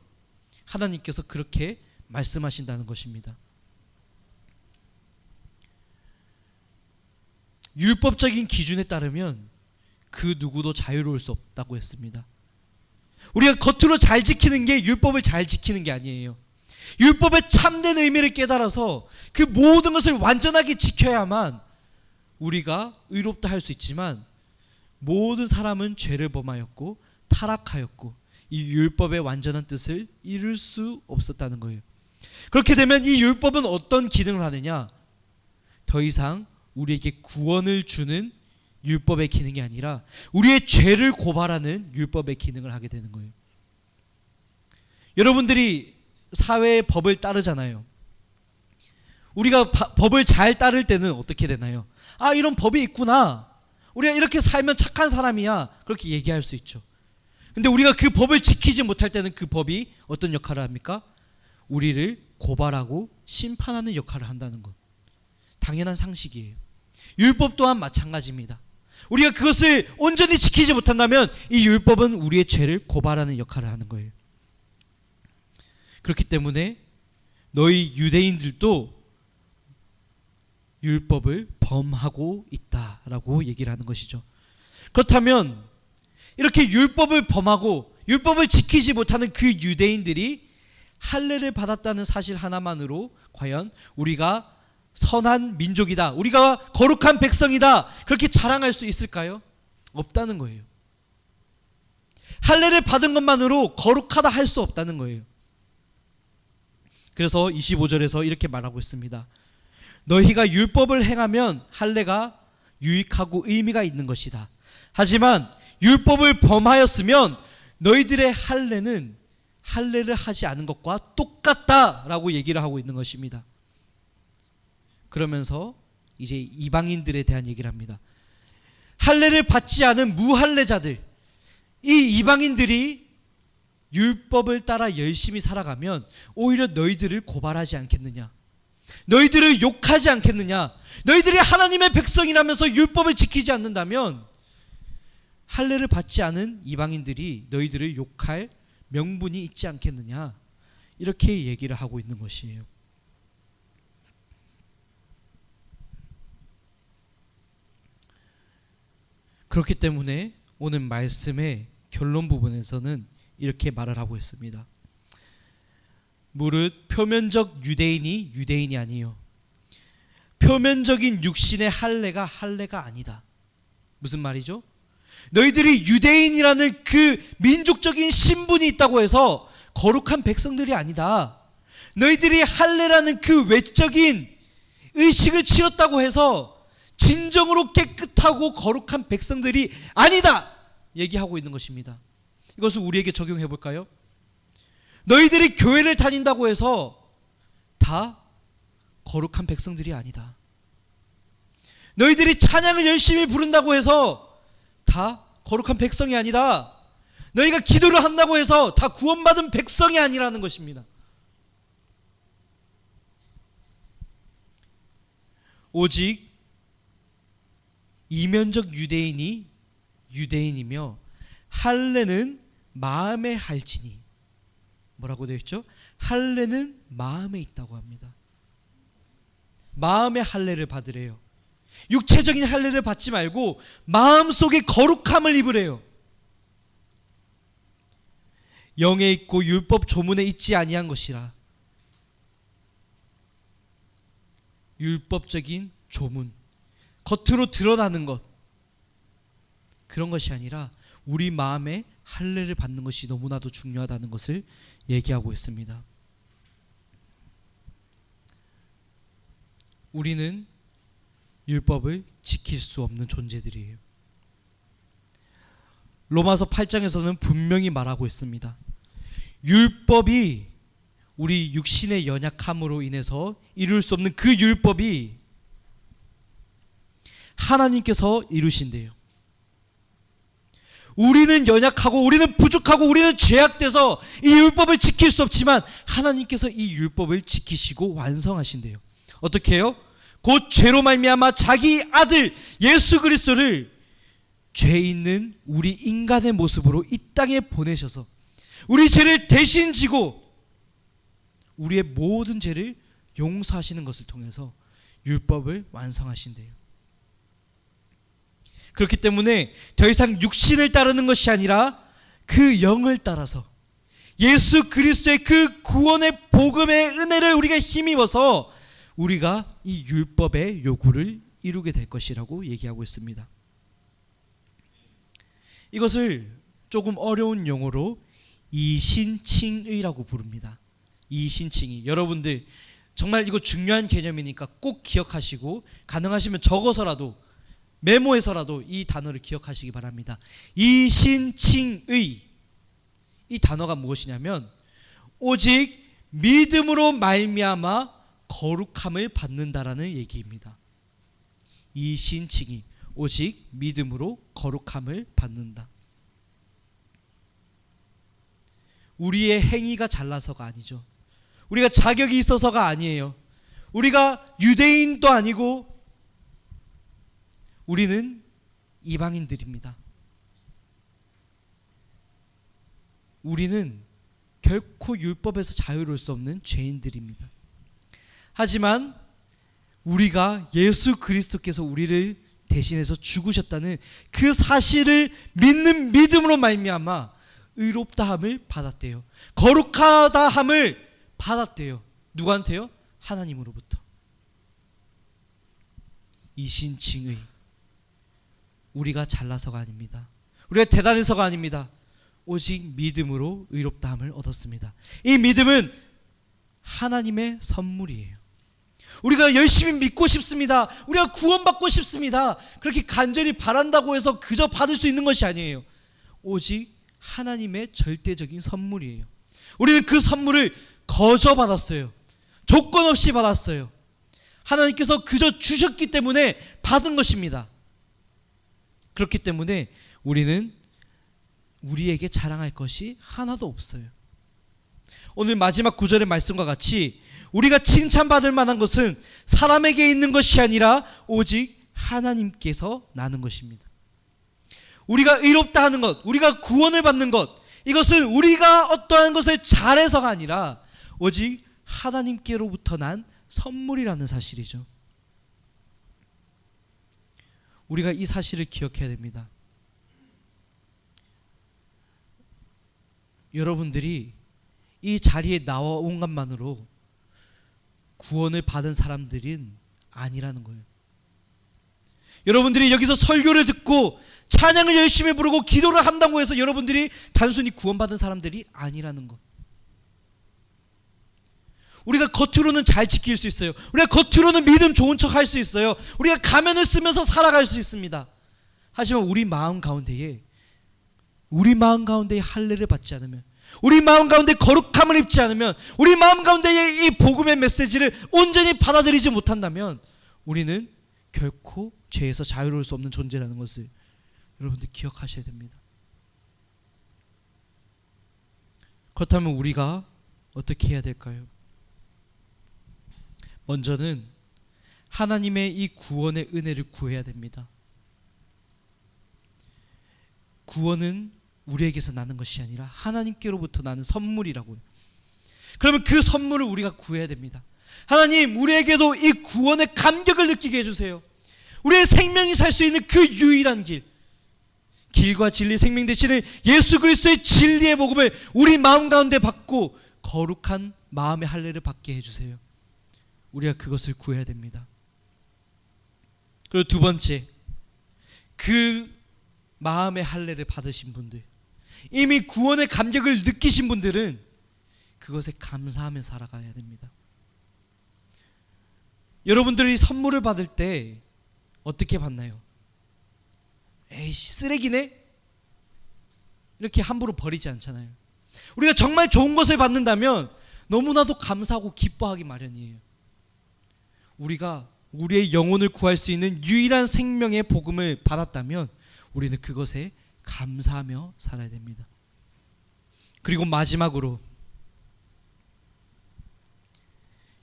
하나님께서 그렇게 말씀하신다는 것입니다. 율법적인 기준에 따르면 그 누구도 자유로울 수 없다고 했습니다. 우리가 겉으로 잘 지키는 게 율법을 잘 지키는 게 아니에요. 율법의 참된 의미를 깨달아서 그 모든 것을 완전하게 지켜야만 우리가 의롭다 할 수 있지만, 모든 사람은 죄를 범하였고 타락하였고 이 율법의 완전한 뜻을 이룰 수 없었다는 거예요. 그렇게 되면 이 율법은 어떤 기능을 하느냐? 더 이상 우리에게 구원을 주는 율법의 기능이 아니라 우리의 죄를 고발하는 율법의 기능을 하게 되는 거예요. 여러분들이 사회의 법을 따르잖아요. 우리가 법을 잘 따를 때는 어떻게 되나요? 아, 이런 법이 있구나, 우리가 이렇게 살면 착한 사람이야, 그렇게 얘기할 수 있죠. 근데 우리가 그 법을 지키지 못할 때는 그 법이 어떤 역할을 합니까? 우리를 고발하고 심판하는 역할을 한다는 것, 당연한 상식이에요. 율법 또한 마찬가지입니다. 우리가 그것을 온전히 지키지 못한다면 이 율법은 우리의 죄를 고발하는 역할을 하는 거예요. 그렇기 때문에 너희 유대인들도 율법을 범하고 있다라고 얘기를 하는 것이죠. 그렇다면 이렇게 율법을 범하고 율법을 지키지 못하는 그 유대인들이 할례를 받았다는 사실 하나만으로 과연 우리가 선한 민족이다, 우리가 거룩한 백성이다, 그렇게 자랑할 수 있을까요? 없다는 거예요. 할례를 받은 것만으로 거룩하다 할 수 없다는 거예요. 그래서 25절에서 이렇게 말하고 있습니다. 너희가 율법을 행하면 할례가 유익하고 의미가 있는 것이다. 하지만 율법을 범하였으면 너희들의 할례는 할례를 하지 않은 것과 똑같다라고 얘기를 하고 있는 것입니다. 그러면서 이제 이방인들에 대한 얘기를 합니다. 할례를 받지 않은 무할례자들, 이 이방인들이 율법을 따라 열심히 살아가면 오히려 너희들을 고발하지 않겠느냐, 너희들을 욕하지 않겠느냐, 너희들이 하나님의 백성이라면서 율법을 지키지 않는다면 할례를 받지 않은 이방인들이 너희들을 욕할 명분이 있지 않겠느냐, 이렇게 얘기를 하고 있는 것이에요. 그렇기 때문에 오늘 말씀의 결론 부분에서는 이렇게 말을 하고 있습니다. 무릇 표면적 유대인이 유대인이 아니요, 표면적인 육신의 할례가 할례가 아니다. 무슨 말이죠? 너희들이 유대인이라는 그 민족적인 신분이 있다고 해서 거룩한 백성들이 아니다. 너희들이 할례라는 그 외적인 의식을 치렀다고 해서 진정으로 깨끗하고 거룩한 백성들이 아니다 얘기하고 있는 것입니다. 이것을 우리에게 적용해 볼까요? 너희들이 교회를 다닌다고 해서 다 거룩한 백성들이 아니다. 너희들이 찬양을 열심히 부른다고 해서 다 거룩한 백성이 아니다. 너희가 기도를 한다고 해서 다 구원받은 백성이 아니라는 것입니다. 오직 이면적 유대인이 유대인이며 할례는 마음에 할지니, 뭐라고 되어 있죠? 할례는 마음에 있다고 합니다. 마음의 할례를 받으래요. 육체적인 할례를 받지 말고 마음속에 거룩함을 입으래요. 영에 있고 율법 조문에 있지 아니한 것이라. 율법적인 조문, 겉으로 드러나는 것, 그런 것이 아니라 우리 마음에 할례를 받는 것이 너무나도 중요하다는 것을 얘기하고 있습니다. 우리는 율법을 지킬 수 없는 존재들이에요. 로마서 8장에서는 분명히 말하고 있습니다. 율법이 우리 육신의 연약함으로 인해서 이룰 수 없는 그 율법이 하나님께서 이루신대요. 우리는 연약하고 우리는 부족하고 우리는 죄악돼서 이 율법을 지킬 수 없지만 하나님께서 이 율법을 지키시고 완성하신대요. 어떻게 해요? 곧 죄로 말미암아 자기 아들 예수 그리스도를 죄 있는 우리 인간의 모습으로 이 땅에 보내셔서 우리 죄를 대신 지고 우리의 모든 죄를 용서하시는 것을 통해서 율법을 완성하신대요. 그렇기 때문에 더 이상 육신을 따르는 것이 아니라 그 영을 따라서 예수 그리스도의 그 구원의 복음의 은혜를 우리가 힘입어서 우리가 이 율법의 요구를 이루게 될 것이라고 얘기하고 있습니다. 이것을 조금 어려운 용어로 이신칭의라고 부릅니다. 이신칭의. 여러분들 정말 이거 중요한 개념이니까 꼭 기억하시고 가능하시면 적어서라도 메모해서라도 이 단어를 기억하시기 바랍니다. 이신칭의. 이 단어가 무엇이냐면 오직 믿음으로 말미암아 거룩함을 받는다라는 얘기입니다. 이신칭의. 오직 믿음으로 거룩함을 받는다. 우리의 행위가 잘나서가 아니죠. 우리가 자격이 있어서가 아니에요. 우리가 유대인도 아니고 우리는 이방인들입니다. 우리는 결코 율법에서 자유로울 수 없는 죄인들입니다. 하지만 우리가 예수 그리스도께서 우리를 대신해서 죽으셨다는 그 사실을 믿는 믿음으로 말미암아 의롭다함을 받았대요. 거룩하다함을 받았대요. 누구한테요? 하나님으로부터. 이신칭의. 우리가 잘나서가 아닙니다. 우리가 대단해서가 아닙니다. 오직 믿음으로 의롭다함을 얻었습니다. 이 믿음은 하나님의 선물이에요. 우리가 열심히 믿고 싶습니다. 우리가 구원받고 싶습니다. 그렇게 간절히 바란다고 해서 그저 받을 수 있는 것이 아니에요. 오직 하나님의 절대적인 선물이에요. 우리는 그 선물을 거저 받았어요. 조건 없이 받았어요. 하나님께서 그저 주셨기 때문에 받은 것입니다. 그렇기 때문에 우리는 우리에게 자랑할 것이 하나도 없어요. 오늘 마지막 구절의 말씀과 같이 우리가 칭찬받을 만한 것은 사람에게 있는 것이 아니라 오직 하나님께서 나는 것입니다. 우리가 의롭다 하는 것, 우리가 구원을 받는 것, 이것은 우리가 어떠한 것을 잘해서가 아니라 오직 하나님께로부터 난 선물이라는 사실이죠. 우리가 이 사실을 기억해야 됩니다. 여러분들이 이 자리에 나온 것만으로 구원을 받은 사람들은 아니라는 거예요. 여러분들이 여기서 설교를 듣고 찬양을 열심히 부르고 기도를 한다고 해서 여러분들이 단순히 구원받은 사람들이 아니라는 것. 우리가 겉으로는 잘 지킬 수 있어요. 우리가 겉으로는 믿음 좋은 척 할 수 있어요. 우리가 가면을 쓰면서 살아갈 수 있습니다. 하지만 우리 마음 가운데에 할례를 받지 않으면, 우리 마음 가운데 거룩함을 입지 않으면, 우리 마음 가운데에 이 복음의 메시지를 온전히 받아들이지 못한다면 우리는 결코 죄에서 자유로울 수 없는 존재라는 것을 여러분들 기억하셔야 됩니다. 그렇다면 우리가 어떻게 해야 될까요? 먼저는 하나님의 이 구원의 은혜를 구해야 됩니다. 구원은 우리에게서 나는 것이 아니라 하나님께로부터 나는 선물이라고요. 그러면 그 선물을 우리가 구해야 됩니다. 하나님, 우리에게도 이 구원의 감격을 느끼게 해주세요. 우리의 생명이 살 수 있는 그 유일한 길과 진리 생명 되시는 예수 그리스도의 진리의 복음을 우리 마음 가운데 받고 거룩한 마음의 할례를 받게 해주세요. 우리가 그것을 구해야 됩니다. 그리고 두 번째, 그 마음의 할례를 받으신 분들, 이미 구원의 감격을 느끼신 분들은 그것에 감사하며 살아가야 됩니다. 여러분들이 선물을 받을 때 어떻게 받나요? 에이씨, 쓰레기네? 이렇게 함부로 버리지 않잖아요. 우리가 정말 좋은 것을 받는다면 너무나도 감사하고 기뻐하기 마련이에요. 우리가 우리의 영혼을 구할 수 있는 유일한 생명의 복음을 받았다면 우리는 그것에 감사하며 살아야 됩니다. 그리고 마지막으로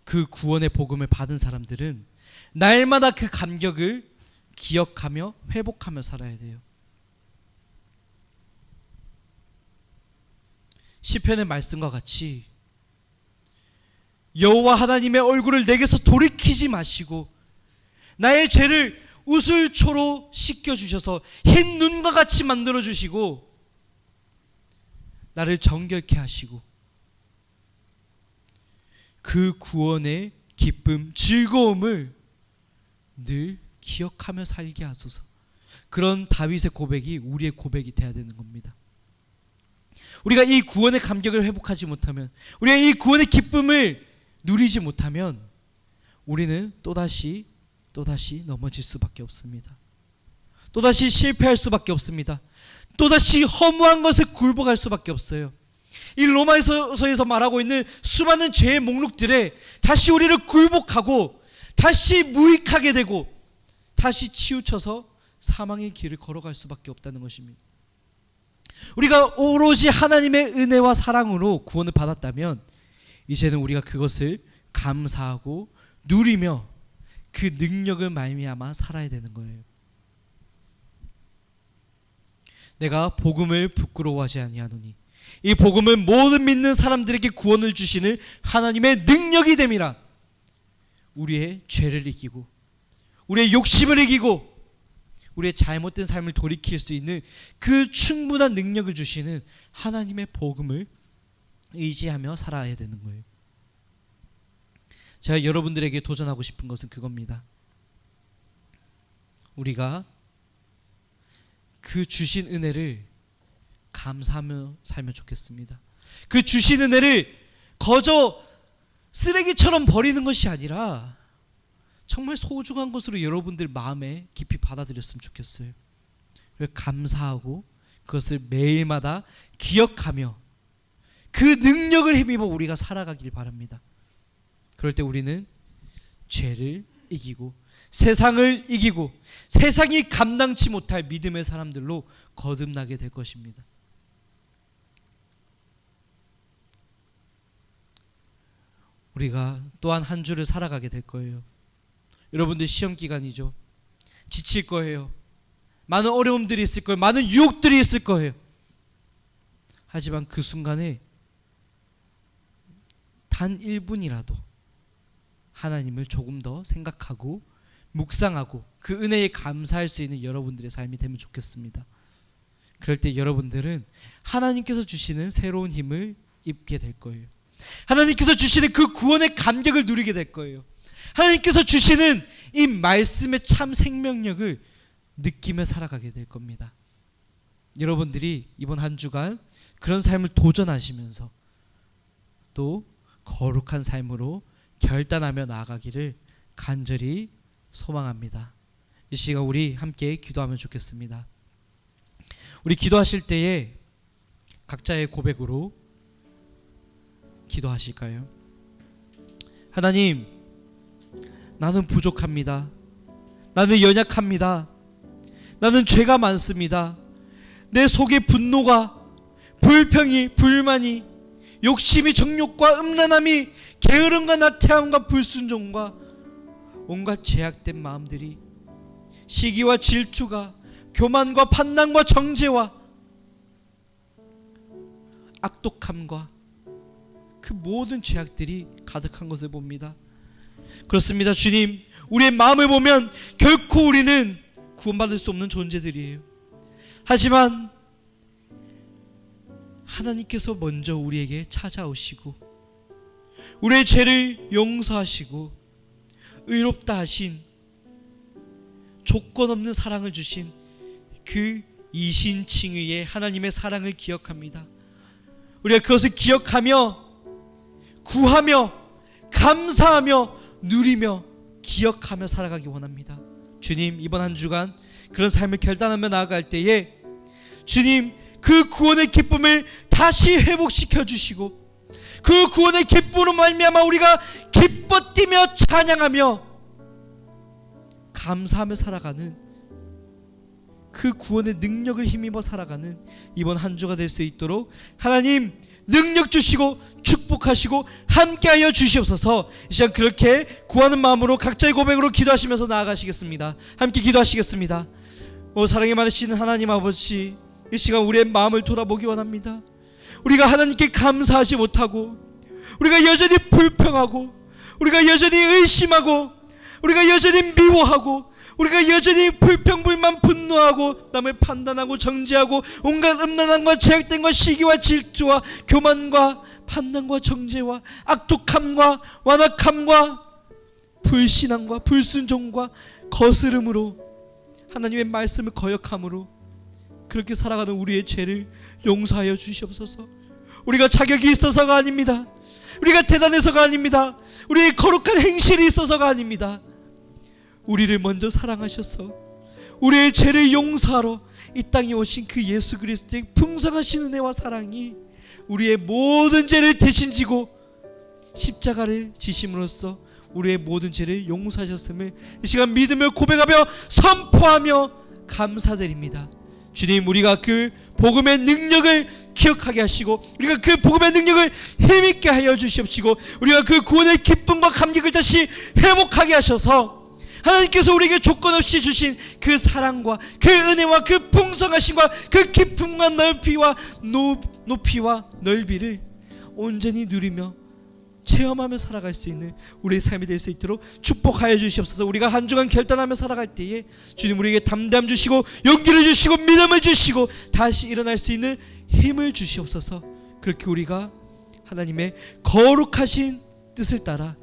그 구원의 복음을 받은 사람들은 날마다 그 감격을 기억하며 회복하며 살아야 돼요. 시편의 말씀과 같이 여호와 하나님의 얼굴을 내게서 돌이키지 마시고 나의 죄를 우슬초로 씻겨주셔서 흰 눈과 같이 만들어주시고 나를 정결케 하시고 그 구원의 기쁨, 즐거움을 늘 기억하며 살게 하소서. 그런 다윗의 고백이 우리의 고백이 돼야 되는 겁니다. 우리가 이 구원의 감격을 회복하지 못하면, 우리가 이 구원의 기쁨을 누리지 못하면 우리는 또다시 넘어질 수밖에 없습니다. 또다시 실패할 수밖에 없습니다. 또다시 허무한 것에 굴복할 수밖에 없어요. 이 로마서에서 말하고 있는 수많은 죄의 목록들에 다시 우리를 굴복하고 다시 무익하게 되고 다시 치우쳐서 사망의 길을 걸어갈 수밖에 없다는 것입니다. 우리가 오로지 하나님의 은혜와 사랑으로 구원을 받았다면 이제는 우리가 그것을 감사하고 누리며 그 능력을 말미암아 살아야 되는 거예요. 내가 복음을 부끄러워하지 아니하노니 이 복음은 모든 믿는 사람들에게 구원을 주시는 하나님의 능력이 됨이라. 우리의 죄를 이기고 우리의 욕심을 이기고 우리의 잘못된 삶을 돌이킬 수 있는 그 충분한 능력을 주시는 하나님의 복음을 의지하며 살아야 되는 거예요. 제가 여러분들에게 도전하고 싶은 것은 그겁니다. 우리가 그 주신 은혜를 감사하며 살면 좋겠습니다. 그 주신 은혜를 거저 쓰레기처럼 버리는 것이 아니라 정말 소중한 것으로 여러분들 마음에 깊이 받아들였으면 좋겠어요. 감사하고 그것을 매일마다 기억하며 그 능력을 힘입어 우리가 살아가길 바랍니다. 그럴 때 우리는 죄를 이기고 세상을 이기고 세상이 감당치 못할 믿음의 사람들로 거듭나게 될 것입니다. 우리가 또한 한 주를 살아가게 될 거예요. 여러분들 시험 기간이죠. 지칠 거예요. 많은 어려움들이 있을 거예요. 많은 유혹들이 있을 거예요. 하지만 그 순간에 단 1분이라도 하나님을 조금 더 생각하고 묵상하고 그 은혜에 감사할 수 있는 여러분들의 삶이 되면 좋겠습니다. 그럴 때 여러분들은 하나님께서 주시는 새로운 힘을 입게 될 거예요. 하나님께서 주시는 그 구원의 감격을 누리게 될 거예요. 하나님께서 주시는 이 말씀의 참 생명력을 느끼며 살아가게 될 겁니다. 여러분들이 이번 한 주간 그런 삶을 도전하시면서 또 거룩한 삶으로 결단하며 나아가기를 간절히 소망합니다. 이 시간 우리 함께 기도하면 좋겠습니다. 우리 기도하실 때에 각자의 고백으로 기도하실까요? 하나님, 나는 부족합니다. 나는 연약합니다. 나는 죄가 많습니다. 내 속에 분노가, 불평이, 불만이, 욕심이, 정욕과 음란함이, 게으름과 나태함과 불순종과 온갖 제약된 마음들이, 시기와 질투가, 교만과 판단과 정죄와 악독함과 그 모든 죄악들이 가득한 것을 봅니다. 그렇습니다. 주님, 우리의 마음을 보면 결코 우리는 구원받을 수 없는 존재들이에요. 하지만 하나님께서 먼저 우리에게 찾아오시고 우리의 죄를 용서하시고 의롭다 하신, 조건 없는 사랑을 주신 그 이신칭의의 하나님의 사랑을 기억합니다. 우리가 그것을 기억하며 구하며 감사하며 누리며 기억하며 살아가기 원합니다. 주님, 이번 한 주간 그런 삶을 결단하며 나아갈 때에 주님, 그 구원의 기쁨을 다시 회복시켜 주시고 그 구원의 기쁨으로 말미암아 우리가 기뻐 뛰며 찬양하며 감사하며 살아가는 그 구원의 능력을 힘입어 살아가는 이번 한 주가 될 수 있도록 하나님 능력 주시고 축복하시고 함께하여 주시옵소서. 이 시간 그렇게 구하는 마음으로 각자의 고백으로 기도하시면서 나아가시겠습니다. 함께 기도하시겠습니다. 오 사랑이 많으신 하나님 아버지, 이 시간 우리의 마음을 돌아보기 원합니다. 우리가 하나님께 감사하지 못하고, 우리가 여전히 불평하고, 우리가 여전히 의심하고, 우리가 여전히 미워하고, 우리가 여전히 불평불만 분노하고 남을 판단하고 정죄하고 온갖 음란함과 제약됨과 시기와 질투와 교만과 판단과 정죄와 악독함과 완악함과 불신앙과 불순종과 거스름으로 하나님의 말씀을 거역함으로 그렇게 살아가는 우리의 죄를 용서하여 주시옵소서. 우리가 자격이 있어서가 아닙니다. 우리가 대단해서가 아닙니다. 우리의 거룩한 행실이 있어서가 아닙니다. 우리를 먼저 사랑하셔서 우리의 죄를 용서하러 이 땅에 오신 그 예수 그리스도의 풍성하신 은혜와 사랑이 우리의 모든 죄를 대신 지고 십자가를 지심으로써 우리의 모든 죄를 용서하셨음을 이 시간 믿으며 고백하며 선포하며 감사드립니다. 주님, 우리가 그 복음의 능력을 기억하게 하시고 우리가 그 복음의 능력을 힘있게 하여 주시옵시고 우리가 그 구원의 기쁨과 감격을 다시 회복하게 하셔서 하나님께서 우리에게 조건 없이 주신 그 사랑과 그 은혜와 그 풍성하심과 그 깊음과 넓이와 높이와 넓이를 온전히 누리며 체험하며 살아갈 수 있는 우리의 삶이 될 수 있도록 축복하여 주시옵소서. 우리가 한 주간 결단하며 살아갈 때에 주님 우리에게 담대함 주시고 용기를 주시고 믿음을 주시고 다시 일어날 수 있는 힘을 주시옵소서. 그렇게 우리가 하나님의 거룩하신 뜻을 따라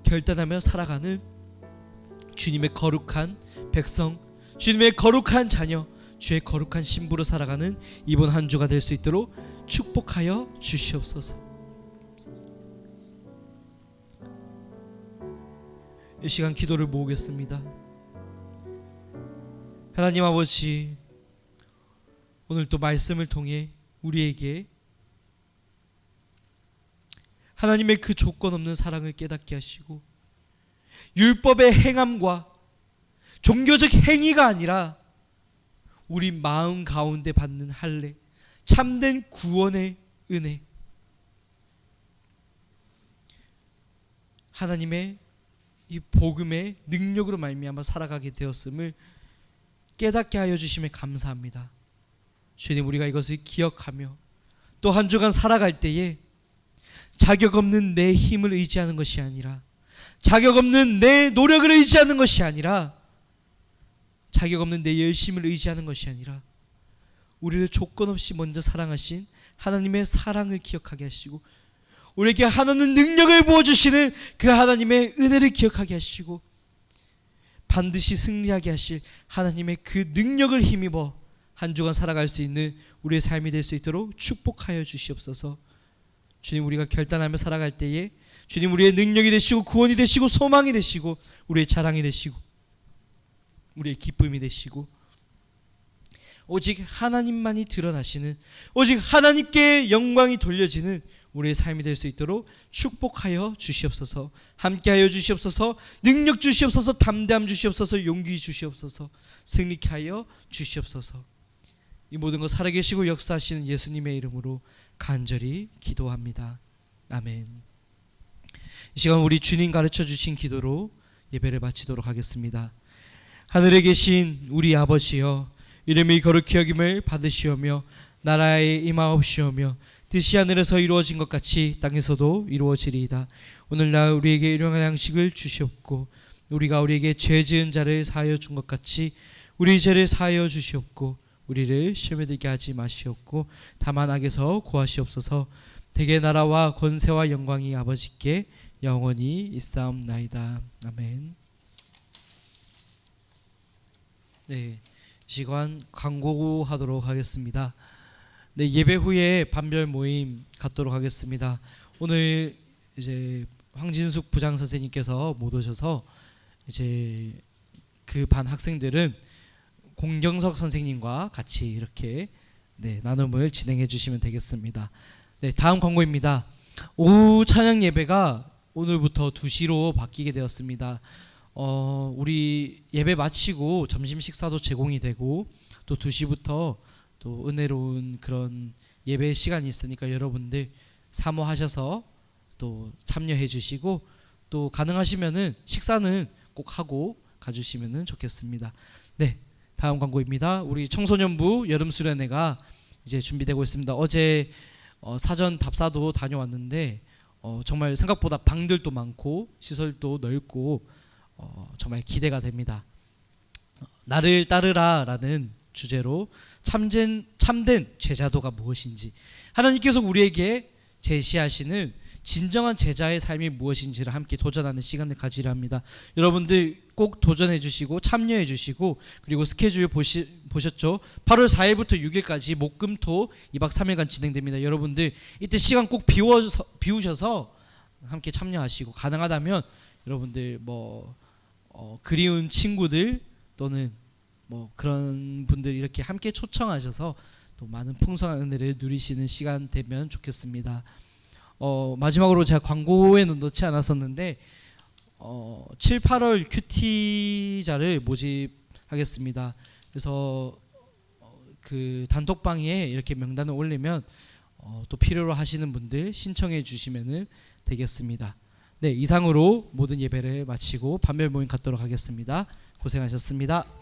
결단하며 살아가는 주님의 거룩한 백성, 주님의 거룩한 자녀, 주의 거룩한 신부로 살아가는 이번 한 주가 될 수 있도록 축복하여 주시옵소서. 이 시간 기도를 모으겠습니다. 하나님 아버지, 오늘 또 말씀을 통해 우리에게 하나님의 그 조건 없는 사랑을 깨닫게 하시고 율법의 행함과 종교적 행위가 아니라 우리 마음 가운데 받는 할례, 참된 구원의 은혜, 하나님의 이 복음의 능력으로 말미암아 살아가게 되었음을 깨닫게 하여 주심에 감사합니다. 주님, 우리가 이것을 기억하며 또 한 주간 살아갈 때에 자격 없는 내 힘을 의지하는 것이 아니라, 자격 없는 내 노력을 의지하는 것이 아니라, 자격 없는 내 열심을 의지하는 것이 아니라 우리를 조건 없이 먼저 사랑하신 하나님의 사랑을 기억하게 하시고 우리에게 하나님 능력을 부어주시는 그 하나님의 은혜를 기억하게 하시고 반드시 승리하게 하실 하나님의 그 능력을 힘입어 한 주간 살아갈 수 있는 우리의 삶이 될 수 있도록 축복하여 주시옵소서. 주님, 우리가 결단하며 살아갈 때에 주님 우리의 능력이 되시고 구원이 되시고 소망이 되시고 우리의 자랑이 되시고 우리의 기쁨이 되시고 오직 하나님만이 드러나시는, 오직 하나님께 영광이 돌려지는 우리의 삶이 될 수 있도록 축복하여 주시옵소서. 함께하여 주시옵소서. 능력 주시옵소서. 담대함 주시옵소서. 용기 주시옵소서. 승리케 하여 주시옵소서. 이 모든 것 살아계시고 역사하시는 예수님의 이름으로 간절히 기도합니다. 아멘. 이 시간 우리 주님 가르쳐 주신 기도로 예배를 마치도록 하겠습니다. 하늘에 계신 우리 아버지여, 이름이 거룩히 여김을 받으시오며 나라에 임하옵시오며 뜻이 하늘에서 이루어진 것 같이 땅에서도 이루어지리이다. 오늘날 우리에게 일용할 양식을 주시옵고 우리가 우리에게 죄 지은 자를 사하여 준 것 같이 우리 죄를 사하여 주시옵고 우리를 시험에 들게 하지 마시옵고 다만 악에서 구하시옵소서. 대개 나라와 권세와 영광이 아버지께 영원히 있사옵나이다. 아멘. 네, 시간 광고하도록 하겠습니다. 네, 예배 후에 반별 모임 갖도록 하겠습니다. 오늘 이제 황진숙 부장 선생님께서 못 오셔서 이제 그 반 학생들은 공경석 선생님과 같이 이렇게 나눔을 진행해 주시면 되겠습니다. 네, 다음 광고입니다. 오후 찬양 예배가 오늘부터 2시로 바뀌게 되었습니다. 우리 예배 마치고 점심 식사도 제공이 되고 또 2시부터 또 은혜로운 그런 예배 시간이 있으니까 여러분들 사모하셔서 또 참여해 주시고 또 가능하시면은 식사는 꼭 하고 가주시면은 좋겠습니다. 네, 다음 광고입니다. 우리 청소년부 여름 수련회가 이제 준비되고 있습니다. 어제 사전 답사도 다녀왔는데 정말 생각보다 방들도 많고 시설도 넓고 정말 기대가 됩니다. 나를 따르라라는 주제로 참된 제자도가 무엇인지 하나님께서 우리에게 제시하시는 진정한 제자의 삶이 무엇인지를 함께 도전하는 시간을 가지려 합니다. 여러분들 꼭 도전해 주시고 참여해 주시고 그리고 스케줄 보셨죠? 8월 4일부터 6일까지 목금토 2박 3일간 진행됩니다. 여러분들 이때 시간 꼭 비우셔서 함께 참여하시고 가능하다면 여러분들 그리운 친구들 또는 그런 분들 이렇게 함께 초청하셔서 또 많은 풍성한 은혜를 누리시는 시간 되면 좋겠습니다. 마지막으로 제가 광고에는 넣지 않았었는데 7, 8월 큐티자를 모집하겠습니다. 그래서 그 단톡방에 이렇게 명단을 올리면 또 필요로 하시는 분들 신청해 주시면 되겠습니다. 네, 이상으로 모든 예배를 마치고 반별 모임 갖도록 하겠습니다. 고생하셨습니다.